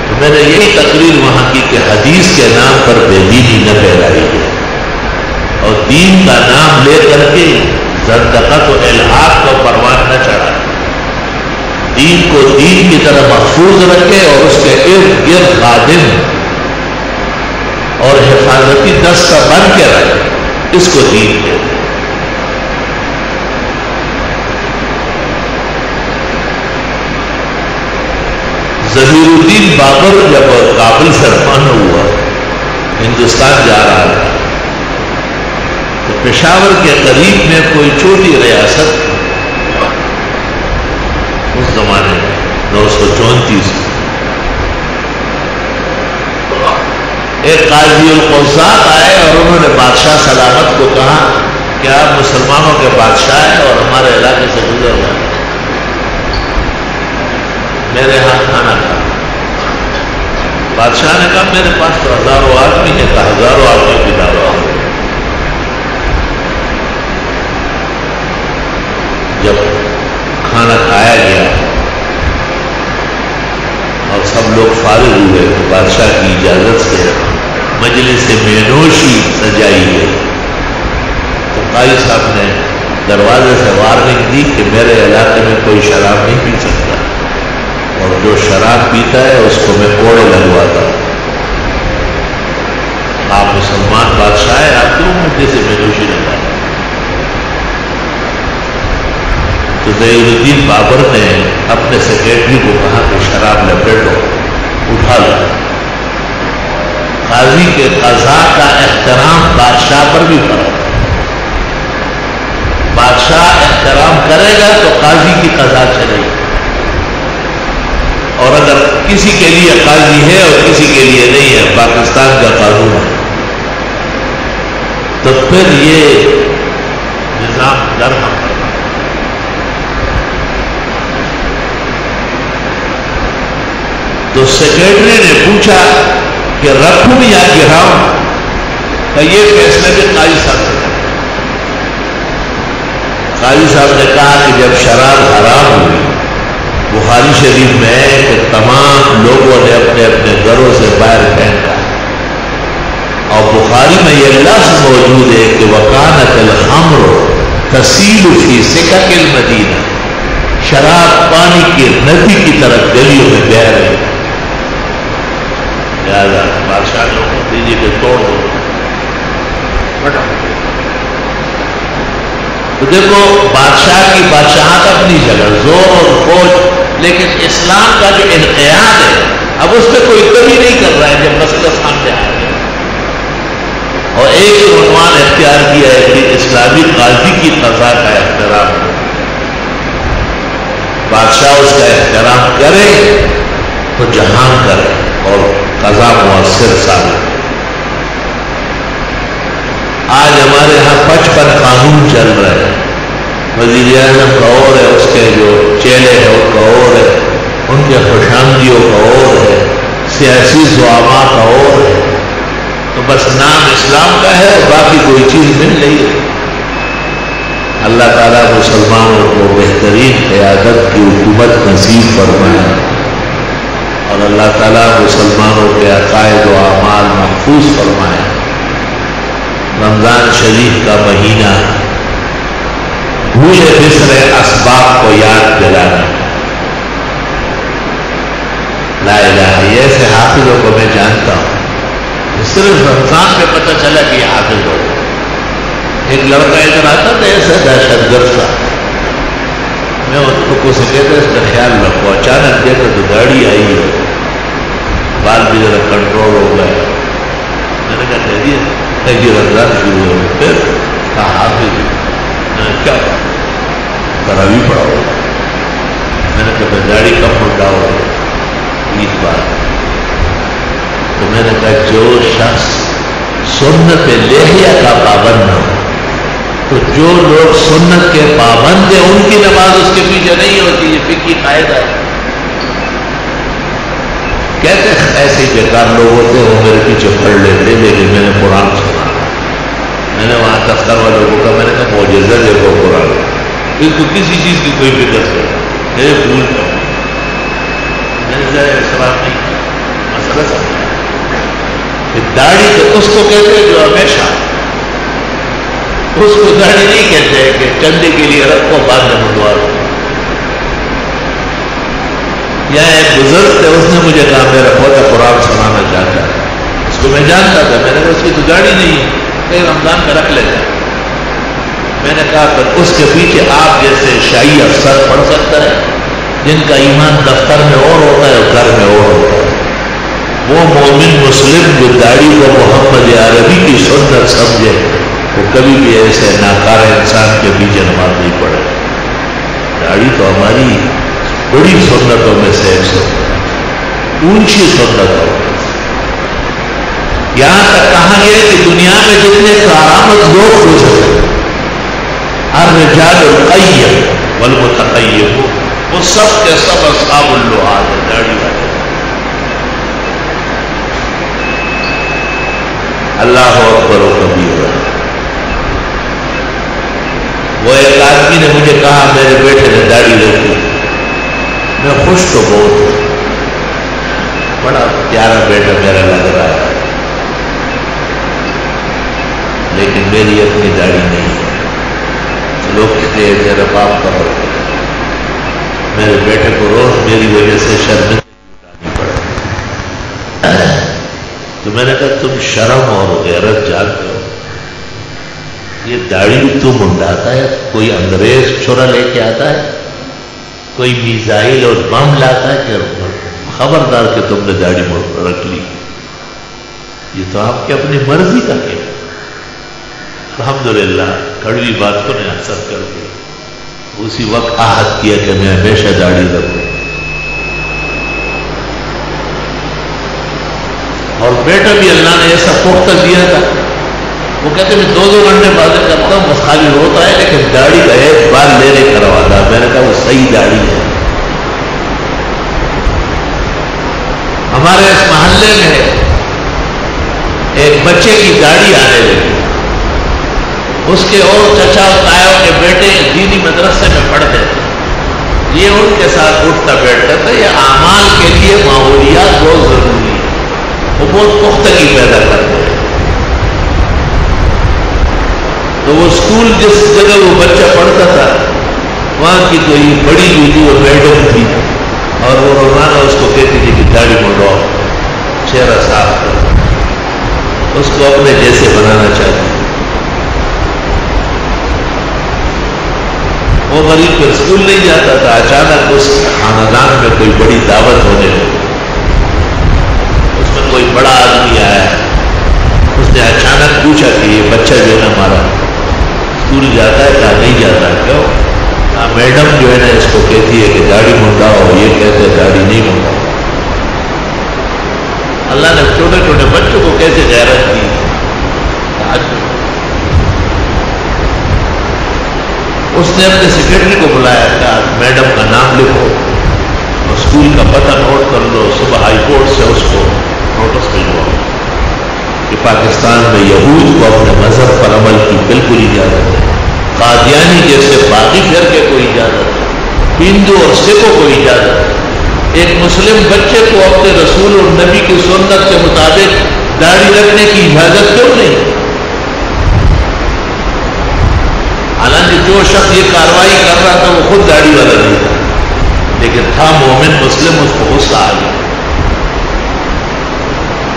تو میں نے یہی تقریر وہاں کی کہ حدیث کے نام پر بے دینی نہ پھیلائی ہے اور دین کا نام لے کر کے زندقت و الحاق کو پروان نہ چڑھائے. دین کو دین کی طرح محفوظ رکھے اور اس کے ارد گرد خادم اور حفاظتی دستہ بن کے رکھے. اس کو دین کہتے ہیں. ظہیر الدین بابر جب کابل سے روانہ ہوا ہندوستان جا رہا تھا تو پشاور کے قریب میں کوئی چھوٹی ریاست تھی اس زمانے میں 934 میں. ایک قاضی القضات آئے اور انہوں نے بادشاہ سلامت کو کہا کہ آپ مسلمانوں کے بادشاہ ہیں اور ہمارے علاقے سے گزر رہے ہیں, میرے ہاں کھانا کھا. بادشاہ نے کہا میرے پاس تو ہزاروں آدمی ہے. تو ہزاروں آدمی کی دعوت. جب کھانا کھایا گیا اور سب لوگ فارغ ہوئے تو بادشاہ کی اجازت سے مجلس مینوشی سجائی گئی. تو قاضی صاحب نے دروازے سے وارننگ دی کہ میرے علاقے میں کوئی شراب نہیں پی سکتا اور جو شراب پیتا ہے اس کو میں کوڑے لگواتا ہوں. آپ مسلمان بادشاہ ہیں, آپ کیوں مجلس مینوشی لگائیں؟ تو ظہیر الدین بابر نے اپنے سیکرٹری کو کہا کہ شراب لپیٹو اٹھا لو. قاضی کے قضا کا احترام بادشاہ پر بھی پڑا. بادشاہ احترام کرے گا تو قاضی کی قضا چلے گی. اور اگر کسی کے لیے قاضی ہے اور کسی کے لیے نہیں ہے, پاکستان کا قانون ہے, تو پھر یہ نظام درہم کرنا. تو سیکرٹری نے پوچھا کہ رکھوں یا گراؤں, کہ یہ فیصلے بھی قاضی صاحب سے کریں. قاضی صاحب نے کہا کہ جب شراب حرام ہوئی, بخاری شریف میں ہے کہ تمام لوگوں نے اپنے اپنے گھروں سے باہر پھینکا, اور بخاری میں یہ لفظ موجود ہے کہ وکانت الخمر تسیل فی سکک المدینہ, شراب پانی کی ندی کی طرف گلیوں میں بہہ رہی. بادشاہ نے حکم دیجیے کہ توڑ دو. تو دیکھو بادشاہ کی بادشاہت اپنی جگہ, زور اور فوج, لیکن اسلام کا جو انقیاد ہے اب اس پہ کوئی کمی نہیں کر رہا ہے. جب مسئلہ سامنے آ گیا اور ایک عنوان اختیار کیا ہے کہ اسلامی قاضی کی قضا کا احترام, بادشاہ اس کا احترام کرے تو جہاں کرے اور قضا مؤثر ثابت. آج ہمارے ہاں 55 قانون چل رہے ہیں. وزیر اعظم کا اور ہے, اس کے جو چیلے ہیں ان کا اور ہے, ان کے خوشامدیوں کا اور ہے, سیاسی زعماء کا اور ہے. تو بس نام اسلام کا ہے اور باقی کوئی چیز مل نہیں ہے. اللہ تعالیٰ مسلمانوں کو بہترین قیادت کی حکومت نصیب فرمائے اور اللہ تعالیٰ مسلمانوں کے عقائد و اعمال محفوظ فرمائے. رمضان شریف کا مہینہ بھولے بسرے اسباب کو یاد دلانا. لا الہ, یہ ایسے حافظوں کو میں جانتا ہوں, صرف رمضان میں پتہ چلا کہ یہ حافظ ہو. ایک لڑکا ادھر آتا تھا ایسا دہشت گرد سا, میں اس کو سے کہتا اس کا خیال رکھو. اچانک دیکھا تو گاڑی آئی ہے, بال بھی ذرا کنٹرول ہو گیا. میں نے کہا کہ رمضان شروع ہو گیا. پھر کہا حافظ کیا تراویح پڑھا ہو. میں نے کہا داڑھی کب منڈاؤ گے؟ عید بار. تو میں نے کہا جو شخص سنت لحیہ کا پابند نہ ہو، تو جو لوگ سنت کے پابند ہیں ان کی نماز اس کے پیچھے نہیں ہوتی. یہ فقہی قاعدہ ہے. کہتے ایسے بیکار لوگ ہوتے وہ میرے پیچھے پڑھ لیتے، لیکن میں نے قرآن سنا. میں نے وہاں دفتر والوں کو کہا، میں نے کہا معجزہ دیکھو قرآن، اس کو کسی چیز کی کوئی فکر سے میرے بھول جاؤ. میں نے سوال نہیں کیا، مسئلہ سمجھا. داڑھی تو اس کو کہتے ہیں جو ہمیشہ، اس کو داڑھی نہیں کہتے ہیں کہ چندے کے لیے رکھو بعد میں منڈوا دو. یا ایک بزرگ تھے، اس نے مجھے کہا میرا پوتا قرآن سنانا چاہتا ہے. اس کو میں جانتا تھا. میں نے کہا اس کی تو داڑھی نہیں ہے، کہ رمضان میں رکھ لیتا. میں نے کہا پھر اس کے پیچھے آپ جیسے شاہی افسر پڑھ سکتا ہے جن کا ایمان دفتر میں اور ہوتا ہے اور گھر میں اور ہوتا ہے. وہ مومن مسلم جو داڑھی کو محمد عربی کی سنت سمجھے وہ کبھی بھی ایسے ناکارہ انسان کے پیچھے نماز نہیں پڑھے. داڑھی تو ہماری بڑی سنتوں میں سے ایک سنت، اونچی سنتوں میں. یہاں تک کہا گیا کہ دنیا میں جتنے کارآمد لوگ گزرے، الرجال القیم والمتقیمون، وہ سب کے سب اصحاب اللحاد ہیں، داڑھی والے. اللہ اکبر و کبیر. وہ ایک آدمی نے مجھے کہا میرے بیٹے نے داڑھی رکھی. میں خوش تو بہت ہوں، بڑا پیارا بیٹا میرا لگ رہا ہے، لیکن میری اپنی داڑھی نہیں ہے. لوگ کہتے ہیں میرا باپ کا ہو. میرے بیٹے کو روز میری وجہ سے شرمندگی اٹھانی پڑے. تو میں نے کہا تم شرم اور غیرت جانتے ہو؟ یہ داڑھی تو منڈاتا ہے، کوئی انگریز چھرا لے کے آتا ہے، کوئی میزائل اور بم لاتا ہے کہ خبردار کہ تم نے داڑھی رکھ لی. یہ تو آپ کی اپنی مرضی کا کیا. الحمدللہ کڑوی بات کو نے اثر کر دیا. اسی وقت عہد کیا کہ میں ہمیشہ داڑھی رکھوں. اور بیٹا بھی اللہ نے ایسا پختہ دیا تھا. وہ کہتے میں 2-2 گھنٹے باتیں کرتا ہوں، بس خالی روتا ہے، لیکن داڑھی کا ایک بار لینے کرواتا. میں نے کہا وہ صحیح داڑھی ہے. ہمارے اس محلے میں ایک بچے کی داڑھی آنے لگی. اس کے اور چچا اور تایا کے بیٹے دینی مدرسے میں پڑھتے تھے. یہ ان کے ساتھ اٹھتا بیٹھتا تھا. یہ اعمال کے لیے ماحولیات بہت ضروری ہے، وہ بہت پختگی پیدا کرتے ہیں. تو وہ اسکول جس جگہ وہ بچہ پڑھتا تھا وہاں کی کوئی بڑی جو میڈم تھی، اور وہ روزانہ اس کو کہتی تھی کہ داڑھی منڈواؤ، چہرہ صاف کرو. اس کو اپنے جیسے بنانا چاہتی. وہ غریب پھر اسکول نہیں جاتا تھا. اچانک اس خاندان میں کوئی بڑی دعوت ہونے لگی. اس میں کوئی بڑا آدمی آیا. اس نے اچانک پوچھا کہ یہ بچہ جو ہے نا ہمارا اسکول جاتا ہے کیا نہیں جاتا ہے؟ کیوں؟ میڈم جو ہے نا اس کو کہتی ہے کہ داڑھی منڈاؤ، یہ کہتے ہیں داڑھی نہیں منڈاؤ. اللہ نے چھوٹے چھوٹے بچوں کو کیسے غیرت دی. اس نے اپنے سیکرٹری کو بلایا کہ میڈم کا نام لکھو اور اسکول کا پتہ نوٹ کر لو. صبح ہائی کورٹ سے اس کو نوٹس بھجواؤ کہ پاکستان میں یہود کو اپنے مذہب پر عمل کی بالکل اجازت ہے، قادیانی جیسے باقی فرقے کو اجازت ہے، ہندو اور سکھوں کو اجازت ہے. ایک مسلم بچے کو اپنے رسول اور نبی کی سنت کے مطابق داڑھی رکھنے کی اجازت کیوں نہیں؟ حالانکہ جو شخص یہ کارروائی کر رہا تھا وہ خود داڑھی والا نہیں تھا، لیکن تھا مومن مسلم. اس کو غصہ آ گیا.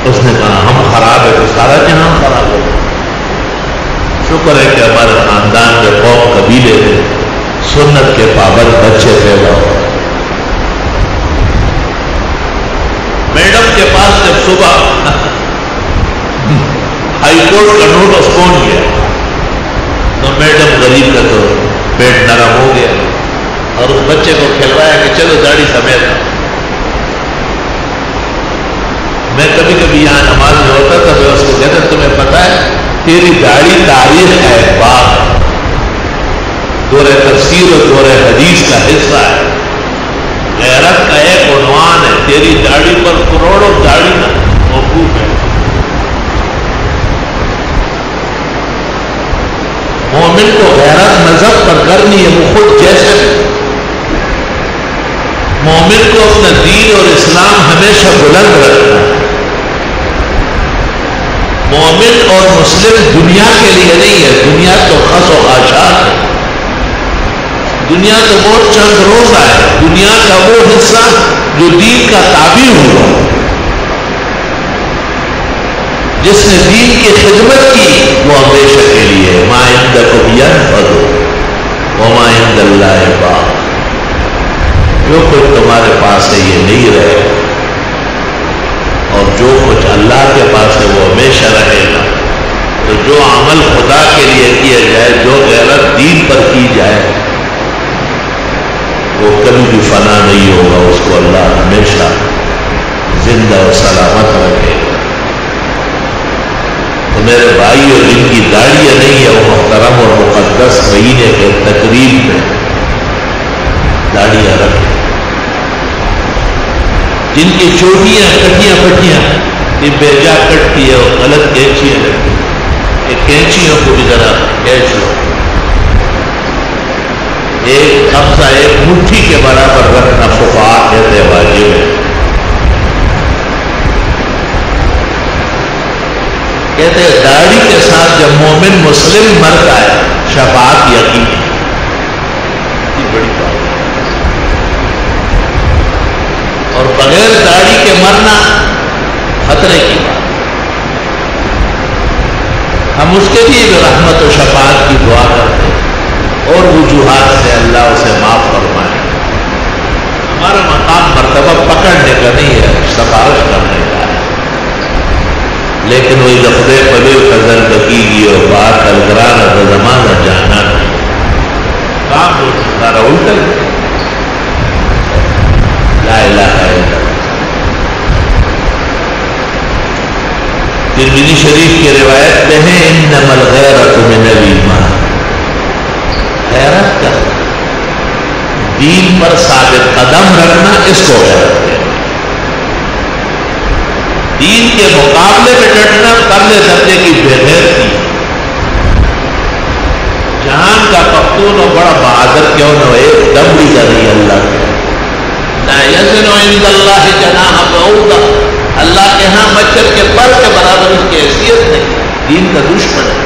اس نے کہا ہم خراب ہے تو سارا جہاں خراب ہو. شکر ہے کہ ہمارے خاندان میں قوم قبیلے میں سنت کے پابند بچے پیدا ہو. میڈم کے پاس جب صبح ہائی کورٹ کا نوٹس پہنچ گیا تو میڈم غریب کا تو پیٹ نرم ہو گیا اور اس بچے کو کھلوایا کہ چلو داڑھی سمیت. میں کبھی کبھی یہاں نماز میں ہوتا تھا، میں اس کو کہتا تمہیں پتا ہے تیری داڑھی تاریخ ہے، باب دور تفسیر اور دور حدیث کا حصہ ہے، غیرت کا ایک عنوان ہے. تیری داڑھی پر کروڑوں داڑھی موقوف ہے. مومن کو غیرت مذہب پر کرنی ہے، وہ خود جیسے مومن کو اپنا دین اور اسلام ہمیشہ بلند رکھنا ہے. مومن اور مسلم دنیا کے لیے نہیں ہے، دنیا تو خس و خاشاک ہے، دنیا تو بہت چند روزہ ہے. دنیا کا وہ حصہ جو دین کا تابع ہوا، جس نے دین کی خدمت کی، وہ ہمیشہ کے لیے. ما عندکم ینفد وما عند اللہ باق. جو کچھ تمہارے پاس ہے یہ نہیں رہے، اور جو کچھ اللہ کے پاس ہے وہ ہمیشہ رہے گا. تو جو عمل خدا کے لیے کیا جائے، جو غیرت دین پر کی جائے، وہ کبھی بھی فنا نہیں ہوگا. اس کو اللہ ہمیشہ زندہ اور سلامت رکھے گا. تو میرے بھائی، اور جن کی داڑیاں نہیں ہے وہ محترم اور مقدس مہینے کے تقریب میں داڑیاں رکھیں. جن کی چوٹیاں کٹیاں پٹیاں یہ بیجا کٹتی ہے اور غلط کینچیاں لگتی ہیں، یہ کینچیوں کو بھی ذرا کھینچ لو. ایک قبضہ ایک مٹھی کے برابر رکھنا فقہاء کہتے ہیں واجب ہے. کہتے ہیں داڑھی کے ساتھ جب مومن مسلم مرتا ہے شفاعت یقینی. بڑی بات. اور بغیر داڑھی کے مرنا خطرے کی بات. ہم اس کے لیے بھی رحمت و شفاعت کی دعا کرتے ہیں اور وجوہات سے اللہ اسے معاف فرمائے. ہمارا مقام مرتبہ پکڑنے کا نہیں ہے، سفارش کرنے کا ہے. لیکن وہی لفظ پلے قدر بکی اور بات الگرانا کا زمانہ جانا نہیں. کام سارا الٹا لا الہ الا اللہ. ترمذی شریف کی روایت میں ہے انما الغیرۃ من الایمان. غیرت کا دین پر ثابت قدم رکھنا، اس کو غیرت ہے. دین کے مقابلے میں ڈٹنا قبل درجے کی بے غیرتی. جہان کا پختون اور بڑا بہادر کیوں نہ ہو، ایک دم بھی کر رہی اللہ کے. لا یزن عند اللہ جناح بعوضہ. اللہ کے ہاں مچھر کے پر کے برابر اس کی حیثیت نہیں. دین کا دشمن ہے.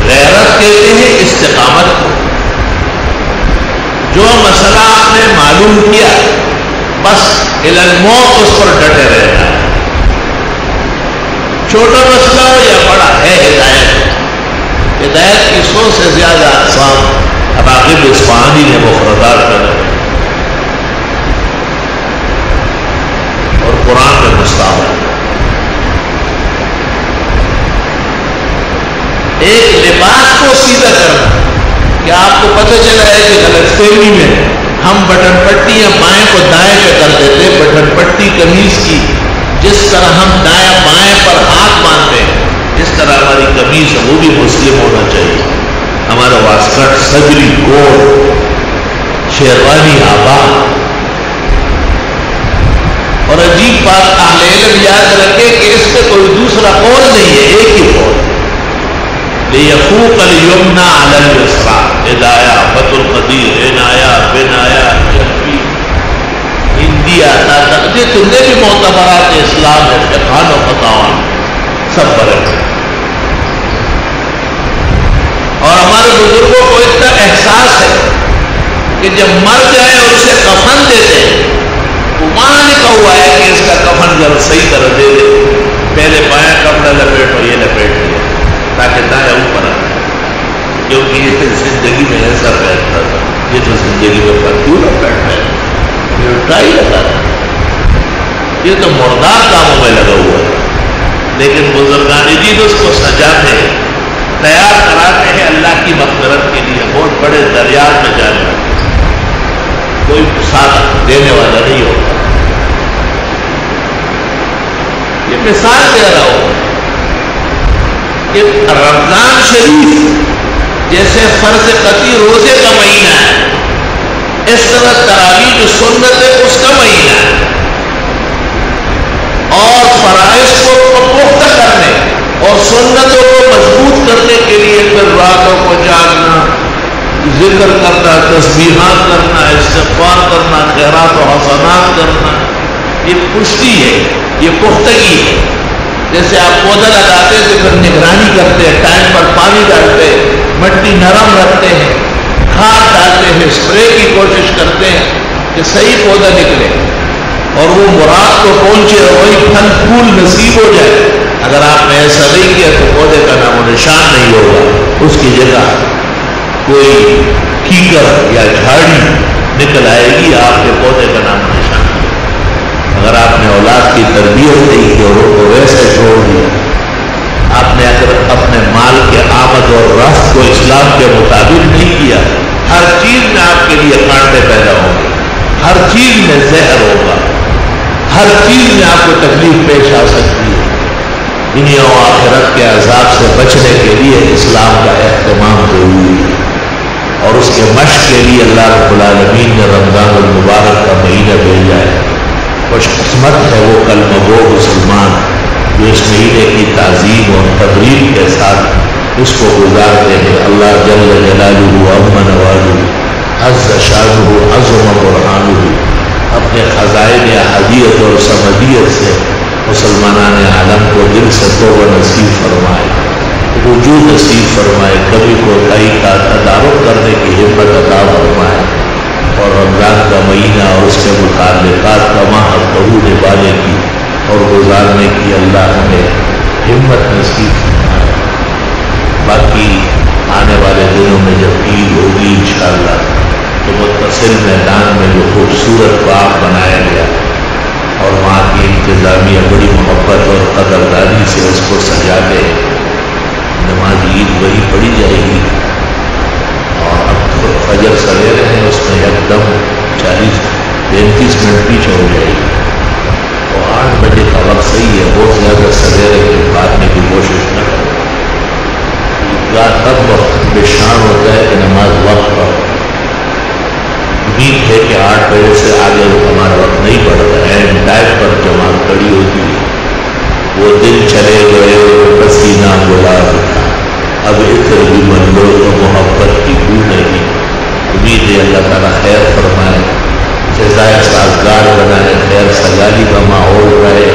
غیرت کہتے ہیں استقامت کو. جو مسئلہ آپ نے معلوم کیا بس الی الموت اس پر ڈٹے رہنا ہے. چھوٹا مسئلہ ہو یا بڑا ہے ہدایت. ہدایت کی 100 سے زیادہ اقسام راغب اصفہانی نے مفردات کر اور قرآن میں مستعمل. ایک لباس کو سیدھا کرنا کہ آپ کو پتہ چلا ہے کہ غلط فہمی میں ہم بٹن پٹی یا بائیں کو دائیں پہ کر دیتے. بٹن پٹی قمیض کی جس طرح ہم دائیں بائیں پر ہاتھ باندھتے ہیں، اس طرح ہماری قمیض وہ بھی مسلم ہونا چاہیے. ہمارا واسکٹ، صدری، کوٹ، شیروانی آباد. اور عجیب بات اہل علم یاد رکھے کہ اس میں کوئی دوسرا قول نہیں ہے، ایک ہی قول. لیفوق الیمنی علی الیسری. ہدایہ، فتح القدیر، عنایہ، بنایہ، جنبی، ہندی آتا تقدیر. تم نے بھی معتبرات اسلام ہے، فقہان و فتاوان سب برکت. اور ہمارے بزرگوں کو اتنا احساس ہے کہ جب مر جائے اور اسے کفن دیتے ہیں، وہاں لکھا ہوا ہے کہ اس کا کفن ذرا صحیح طرح دے دے. پہلے بایاں کپڑا لپیٹو، یہ لپیٹ دیا تاکہ دائیں اوپر آ جائے. کیونکہ یہ زندگی میں ایسا بیٹھتا تھا، یہ تو زندگی میں کیوں نہ بیٹھتا ہے، یہ ٹائی لگا تھا. یہ تو مردار کاموں میں لگا ہوا ہے. لیکن بزرگان دین اس کو سجاتے تیار کراتے ہیں اللہ کی مغفرت کے لیے، بہت بڑے دریا میں جانے والے، کوئی ساتھ دینے والا نہیں ہوتا۔ یہ مثال دے رہا ہوں کہ رمضان شریف جیسے فرض قطعی روزے کا مہینہ ہے، اس طرح تراویح جو سنت ہے اس کا مہینہ ہے، اور فرائض کو پختہ کرنے اور سنتوں کو مضبوط کرنے کے لیے پھر راتوں کو جاگنا، ذکر کرنا، تسبیحات کرنا، استغفار کرنا، خیرات و حسنات کرنا، یہ پشتی ہے، یہ پختگی ہے۔ جیسے آپ پودا لگاتے ہیں تو پھر نگرانی کرتے ہیں، ٹائم پر پانی ڈالتے ہیں، مٹی نرم رکھتے ہیں، کھاد ڈالتے ہیں، اسپرے کی کوشش کرتے ہیں کہ صحیح پودا نکلے اور وہ مراد کو پہنچے اور وہی پھل پھول نصیب ہو جائے۔ اگر آپ نے ایسا نہیں کیا تو پودے کا نام و نشان نہیں ہوگا، اس کی جگہ کوئی کیکر یا جھاڑی نکل آئے گی، آپ کے پودے کا نام و نشان۔ اگر آپ نے اولاد کی تربیت نہیں کی اور ان کو ویسے چھوڑ دیا، آپ نے اگر اپنے مال کے آمد اور رفت کو اسلام کے مطابق نہیں کیا، ہر چیز میں آپ کے لیے کانٹے پیدا ہوں گے، ہر چیز میں زہر ہوگا، ہر چیز میں آپ کو تکلیف پیش آ سکتی ہے۔ دنیا و آخرت کے عذاب سے بچنے کے لیے اسلام کا اہتمام ضروری ہے، اور اس کے مشق کے لیے اللہ رب العالمین نے رمضان المبارک کا مہینہ بھیجا ہے۔ خوش قسمت ہے وہ کلمہ گو مسلمان جو اس مہینے کی تعظیم اور تقریب کے ساتھ اس کو گزارتے ہیں۔ اللہ جل جلالہ عظم نوازہ عز شانہ عظم برہانہ اپنے خزائن احدیت اور سمدیت سے مسلمانان عالم کو دل سے توبہ نصیب فرمائے، رجوع نصیب فرمائے، کبھی کوتاہی کا تدارک کرنے کی ہمت عطا فرمائے، اور رمضان کا مہینہ اور اس کے متعلقات کا ماہ قبول نبھانے کی اور گزارنے کی اللہ ہمیں ہمت نصیب فرمائے۔ باقی آنے والے دنوں میں جب عید ہوگی انشاءاللہ تو متصل میدان میں جو خوبصورت باغ بنایا گیا اور وہاں کی انتظامیہ بڑی محبت اور قدردانی سے اس کو سجا کے نماز عید وہی پڑھی جائے گی، اور اب تو فجر سویرے ہیں، اس میں ایک دم 40-35 منٹ پیچھے ہو جائے گی، تو 8 بجے کا وقت صحیح ہے، بہت زیادہ سویرے کے کاٹنے کی کوشش نہ کریں۔ تب وقت بے شان ہوتا ہے کہ نماز وقت پر، امید ہے کہ 8 بجے سے آگے ہمارا وقت نہیں پڑتا ہے، ٹائم پر جماعت کھڑی ہوتی ہے۔ وہ دن چلے گئے پسینہ گلاب تھا، اب عطر بھی من لو تو محبت کی بو نہیں۔ امید ہے اللہ تعالیٰ خیر فرمائے، جزائے سازگار بنائے، خیر سگالی کا ماحول رہے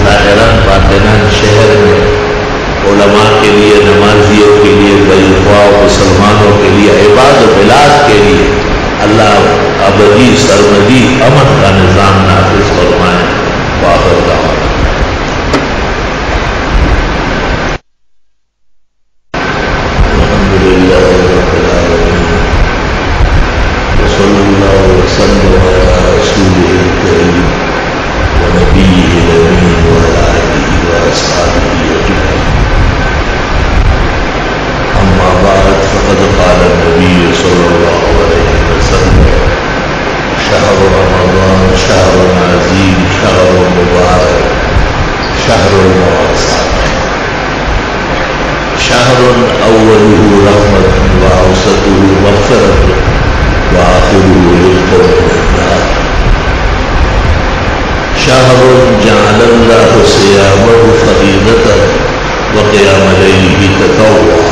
ظاہراً باطناً شہر میں، علماء کے لیے، نمازیوں کے لیے، غریباء مسلمانوں کے لیے، عباد و بلاد کے لیے اللہ ابدی سرمدی امن کا نظام نافذ فرمائے۔ وآخر دعوانا الحمدللہ رب العالمین وصلی اللہ وسلم علی رسولہ الکریم ونبیہ الامین وعلی آلہ واصحابہ اجمعین۔ اما بعد فقد قال النبی صلی اللہ علیہ وسلم شہر رمضان شہر عظیم شہر مبارک شہر المواساة شہر اوله رحمة وأوسطه مغفرة وآخره رزق من النار شہر جعل الله صيامه فريضة وقيام ليله تطوعا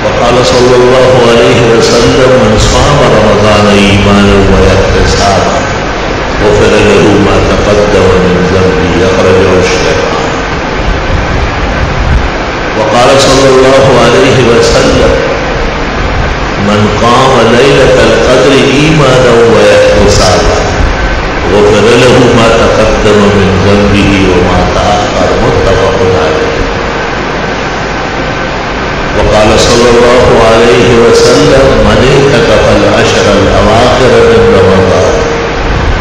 وقال صلى الله عليه وسلم من صام رمضان إيمانا واحتسابا غفر له ما تقدم من ذنبه أخرجه الشيخان وقال صلى الله عليه وسلم من قام ليلة القدر إيمانا واحتسابا غفر له ما تقدم من ذنبه وما تأخر متفق عليه وقال صلى الله عليه وسلم من اعتكف العشر الأواخر من رمضان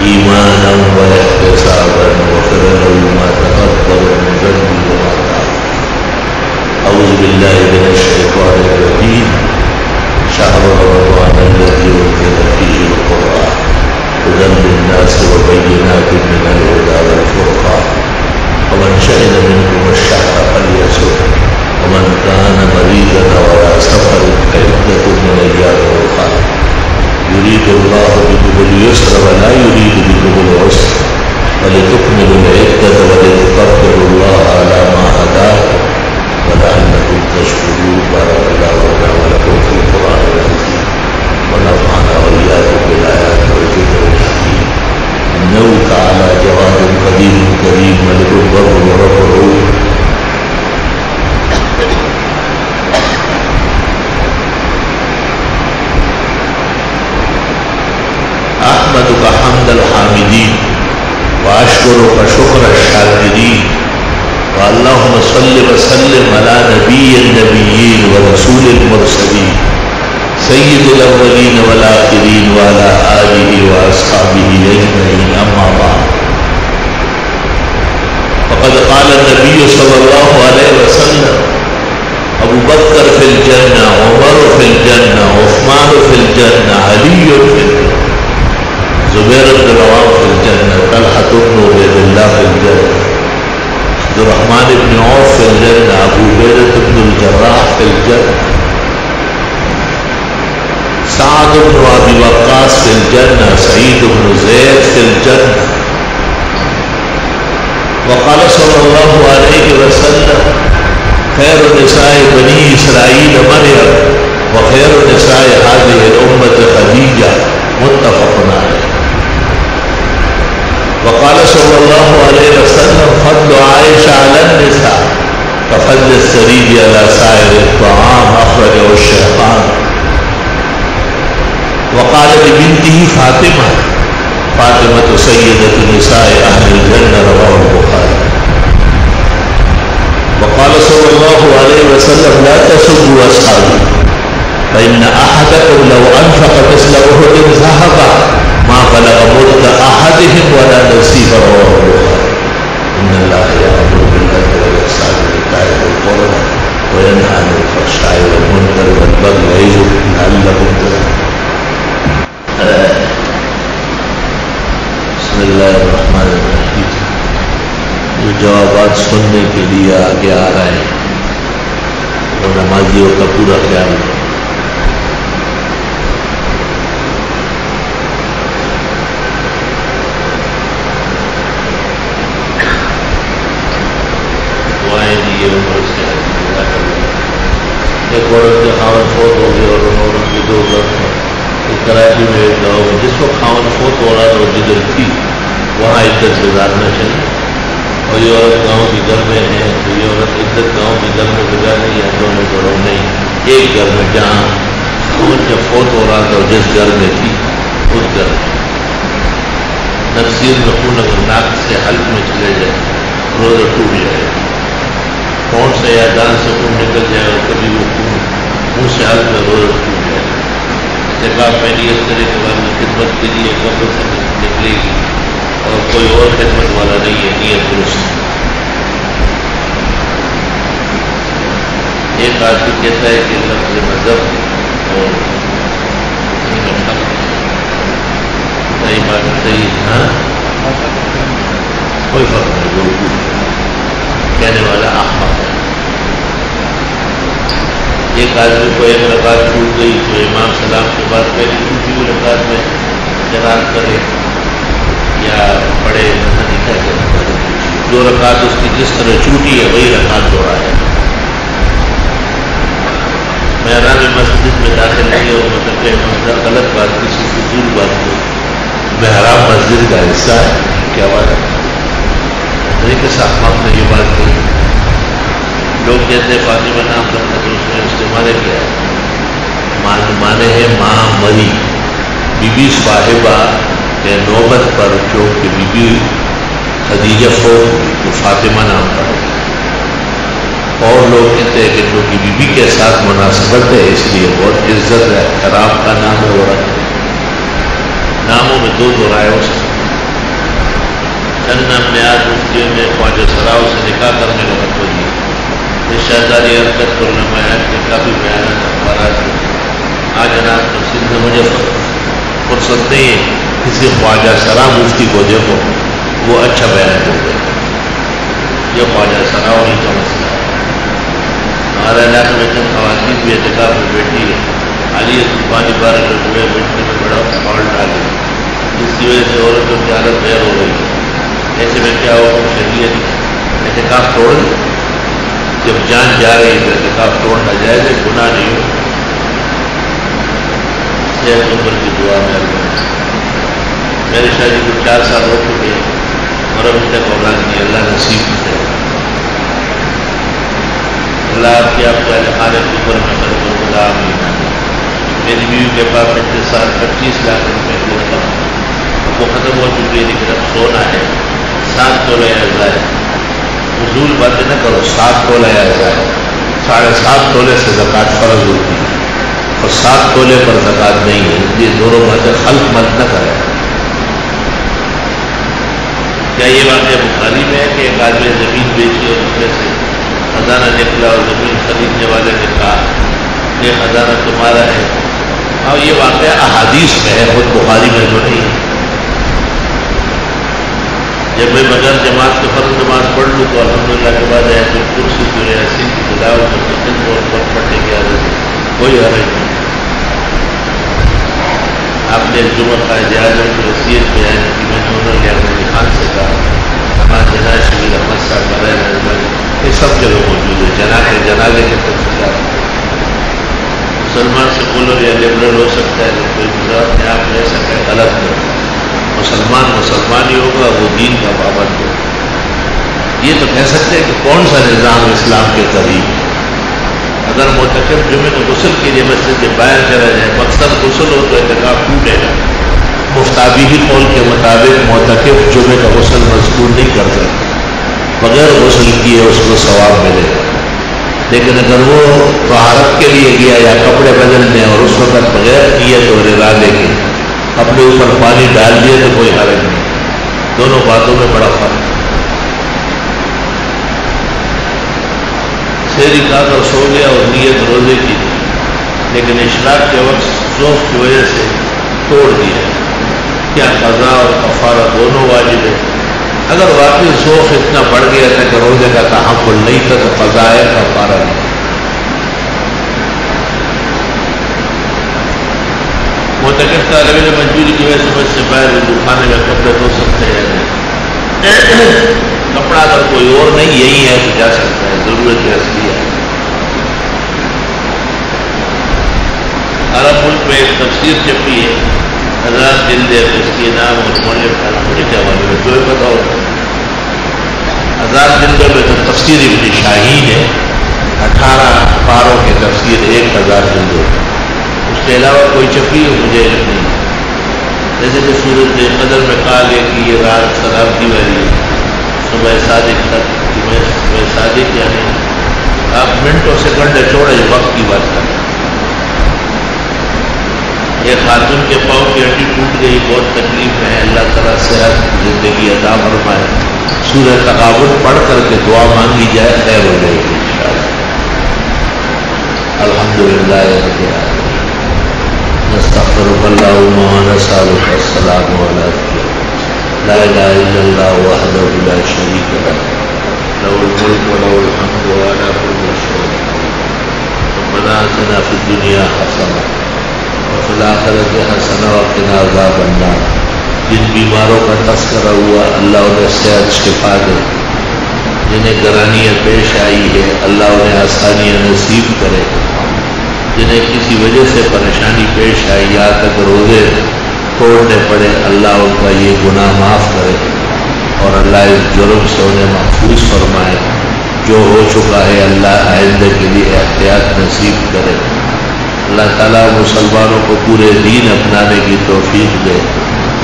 إيمانا واحتسابا غفر له ما تقدم من ذنبه وما تأخر يريد الله بكم اليسر ولا يريد بكم العسر ولتكملوا العدة ولتكبروا الله على ما هداكم ولعلكم تشكرون. بارك الله لنا ولكم في القرآن العظيم ونفعنا وإياكم بالآيات والذكر الحكيم. إنه تعالى جواد قدير كريم ملك البر ورب الروح. أحمدك حمد الحامدين وأشكرك شكر الشاكرين. اللهم صل وسلم على نبي النبيين ورسول المرسلين سيد الأولين والآخرين وعلى آله وأصحابه أجمعين. أما بعد فقد قال النبي صلى الله عليه وسلم أبو بكر في الجنة عمر في الجنة عثمان في الجنة علي في الجنة زبير بن العوام في الجنة طلحة بن عبيد الله في الجنة عبد الرحمن بن عوف في الجنة أبو عبيدة بن الجراح في الجنة سعد بن أبي وقاص في الجنة سعيد بن زيد في الجنة. وقال صلى الله عليه وسلم خير نساء بني إسرائيل مريم وخير نساء هذه الأمة خديجة. متفق عليه. وقال صلى الله عليه وسلم فضل عائشة على النساء كفضل الثريد على سائر الطعام. أخرجه الشيخان. وقال لبنته فاطمة سيدة نساء أهل الجنة. رواه البخاري. وقال صلى الله عليه وسلم لا تسبوا أصحابي فإن أحدكم لو أنفق مثل أحد ذهبا ما بلغ مد أحدهم ولا نصيبه. رواه البخاري. إن الله يأمر بالعدل والإحسان وإيتاء ذي القربى وينهى عن الفحشاء والمنكر والبغي يعظكم لعلكم تذكرون. بسم اللہ الرحمن الرحیم. جو جوابات سننے کے لیے آگے آ رہے ہیں اور نمازیوں کا پورا خیال رکھیں. ایک عورت کے خاون فوت ہو گئے اور ان عورت کے دو لڑکے کراچی میں ایک گاؤں میں جس وقت خاون فوت ہو رہا تھا اور جدھر تھی وہاں عدت گزارنا چاہیے. اور یہ عورت گاؤں کے گھر میں ہے تو یہ عورت عدت گاؤں کے گھر میں گزارنے یا دونوں گھروں نہیں ایک گھر میں جہاں خاون جب فوت ہو رہا تھا اور جس گھر میں تھی اس گھر میں نفسیر میں خون اگر ناک سے حلق میں چلے جائے روزہ ٹوٹ جائے. کون سے یا دان سے خون نکل جائے اور کبھی وہ خون منہ سے حلق میں روزہ ٹوٹ جائے. جگہ میں نیت کرے کہ بعد میں خدمت کے لیے قبر سے نکلے گی اور کوئی اور خدمت والا نہیں ہے. نیت درست. ایک آدمی کہتا ہے کہ لفظ مذہب اور صحیح بات صحیح ہاں کوئی فرق نہیں. بالکل کہنے والا احمد ہے. ایک آدمی کو ایک رکعت چھوٹ گئی تو امام سلام کے بعد پہلی چھوٹی ہوئی رکعت میں قرات کرے یا پڑھے نہیں کہتے. جو رکعت اس کی جس طرح چھوٹی ہے وہی رکعت دوہرائے. محراب مسجد میں داخل نہیں اور مطلب کہ غلط بات کسی فضول بات کو محراب مسجد کا حصہ ہے. کیا بات ہے طریقے سے احمد نے یہ بات کہی. لوگ کہتے ہیں فاطمہ نام رکھنا تو اس نے استعمال کیا ہے. مانے ہے ماں مری بی بی صاحبہ کے نوبت پر چونکہ بی بی خدیجہ فوت تو فاطمہ نام پر. اور لوگ کہتے ہیں کہ کیونکہ بی بی کے ساتھ مناسبت ہے اس لیے بہت عزت ہے خراب کا نام ہے وہ رکھ. ناموں میں دو رائے ہو سکتے. چند نام نے آج مفتیوں میں خواجہ سراؤ سے نکاح کرنے کا فتویٰ دیا. شہزادی حرکت پر نمایاں کے کافی بیانات اخبارات میں آج جناب تفصیل میں مجھے فرصت نہیں ہے. کسی خواجہ سرا مفتی کو دیکھو وہ اچھا بیان کرتے ہیں. یہ خواجہ سراؤ نہیں کا مسئلہ ہے. ہمارے علاقے میں چند خواتین بھی اعتکاف میں بیٹھی ہے. عالیہ طوفانی بارہ ہوئے بیٹھنے میں بڑا فالٹ آ گئی، جس کی وجہ سے عورتوں کی حالت غیر ہو گئی. ایسے میں کیا ہو شریعت اعتکاف توڑ دے؟ جب جان جا رہی ہے تو اعتکاف توڑنا جائز ہے، گناہ نہیں ہو. صحت عمر کی دعا میں میرے شادی کو 4 سال ہو چکے ہیں اور ابھی تک اولاد نہیں. اللہ نصیب ہے. اللہ آپ کے خانے کے اوپر میں سر کو خدا آمین. میری بیوی کے پاس پچھلے سال 25 لاکھ روپے کی رقم وہ ختم ہو چکی ہے، لیکن اب سونا ہے 7 تولے جائے. فضول باتیں نہ کرو. 7 تولے جائے، 7.5 تولے سے زکوٰۃ فرض ہوتی ہے اور 7 تولے پر زکوٰۃ نہیں ہے. یہ دونوں باتیں خلق مت نہ کرے. کیا یہ واقعہ بخاری میں ہے کہ ایک آدمی زمین بیچی اور اس میں سے خزانہ نکلا اور زمین خریدنے والے نے کہا یہ خزانہ تمہارا ہے؟ اور یہ واقعہ احادیث میں ہے، خود بخاری میں جو نہیں ہے. جب میں بغیر جماعت کے فرض نماز پڑھ لوں تو الحمدللہ کے بعد ہے تو کرسی سورہ یاسین کی تلاوت مستقل طور پر پڑھنے کی عادت ہے، کوئی حرج نہیں. آپ نے جمعہ قائد اعظم کی وصیت بیان کی. میں نے انہوں نے اپنے خان سے کہا ہمارے جناز شبیر احمد صاحب برائے یہ سب جگہ موجود ہے. جنازے کے تفصیلات مسلمان سیکولر یا لبرل ہو سکتا ہے، کوئی گجرات میں آپ رہ سکتا ہے، غلط ہے. مسلمان ہی ہوگا، وہ دین کا پابند ہوگا. یہ تو کہہ سکتے ہیں کہ کون سا نظام اسلام کے قریب. اگر معتکف جمعے کے غسل کے لیے مسجد کے باہر چلا جائے، مقصد غسل ہو تو اعتکاف ٹوٹے گا. مفتابی ہی قول کے مطابق معتکف جمعے کا غسل مذکور نہیں کر سکتا، بغیر غسل کیے اس کو ثواب ملے گا. لیکن اگر وہ طہارت کے لیے گیا یا کپڑے بدلنے اور اس وقت بغیر نیت اور ارادے کے اپنے اوپر پانی ڈال دیے تو کوئی حرج نہیں. دونوں باتوں میں بڑا فرق ہے. سحری کھا کر سو گیا اور نیت روزے کی تھی، لیکن اشراق کے وقت ذوق کی وجہ سے توڑ دیا. کیا قضا اور کفارہ دونوں واجب ہے؟ اگر واقعی ذوق اتنا بڑھ گیا تھا کہ روزے کا تحمل نہیں تھا تو قضا ہے، کفارہ نہیں. معتکف طالب علم مجبوری کی وجہ سے بس سے باہر خانے میں کپڑے دھو سکتے ہیں. کپڑا اگر کوئی اور نہیں یہی ہے تو جا سکتا ہے، ضرورت اصلی ہے. عرب ملک میں ایک تفسیر چھپی ہے 1000 جلد ہے، اس کے نام اور مولف کا مجھے کیا معلوم ہے، جو پتا ہو. 1000 جلدوں میں تو تفسیر ابن شاہین ہے، 18 پاروں کی تفسیر 1000 جلدوں. اس کے علاوہ کوئی چھپی ہے مجھے علم نہیں. جیسے کہ سورۃ قدر میں کہا گیا کہ یہ رات سلامتی والی ہے، صبح صادق تک. صبح صادق یعنی آپ منٹ اور سیکنڈ چھوڑے وقت کی بات کریں. ایک خاتون کے پاؤں کی ہڈی ٹوٹ گئی، بہت تکلیف ہے، اللہ تعالیٰ صحت زندگی عطا فرمائے. سورہ تغابن پڑھ کر کے دعا مانگی جائے، خیر ہو جائے گی انشاءاللہ. الحمدللہ رب العالمین. نستغفرک اللہم ونسألک السلام علیک. لا الہ الا اللہ وحدہ لا شریک لہ لہ الملک ولہ الحمد وعلی کل شیء قدیر. ربنا آتنا فی الدنیا حسنہ وفی الآخرۃ حسنہ وقنا عذاب النار. جن بیماروں کا تذکرہ ہوا اللہ انہیں صحت شفا دے، جنہیں گرانیاں پیش آئی ہے اللہ انہیں آسانیاں نصیب کرے، جنہیں کسی وجہ سے پریشانی پیش آئی یا تک روزے توڑنے پڑے اللہ ان کا یہ گناہ معاف کرے اور اللہ اس جرم سے انہیں محفوظ فرمائے. جو ہو چکا ہے اللہ آئندہ کے لیے احتیاط نصیب کرے. اللہ تعالیٰ مسلمانوں کو پورے دین اپنانے کی توفیق دے،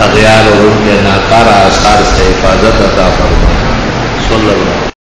اغیار اور ان کے ناکارہ آثار سے حفاظت عطا فرمائے. صلی اللہ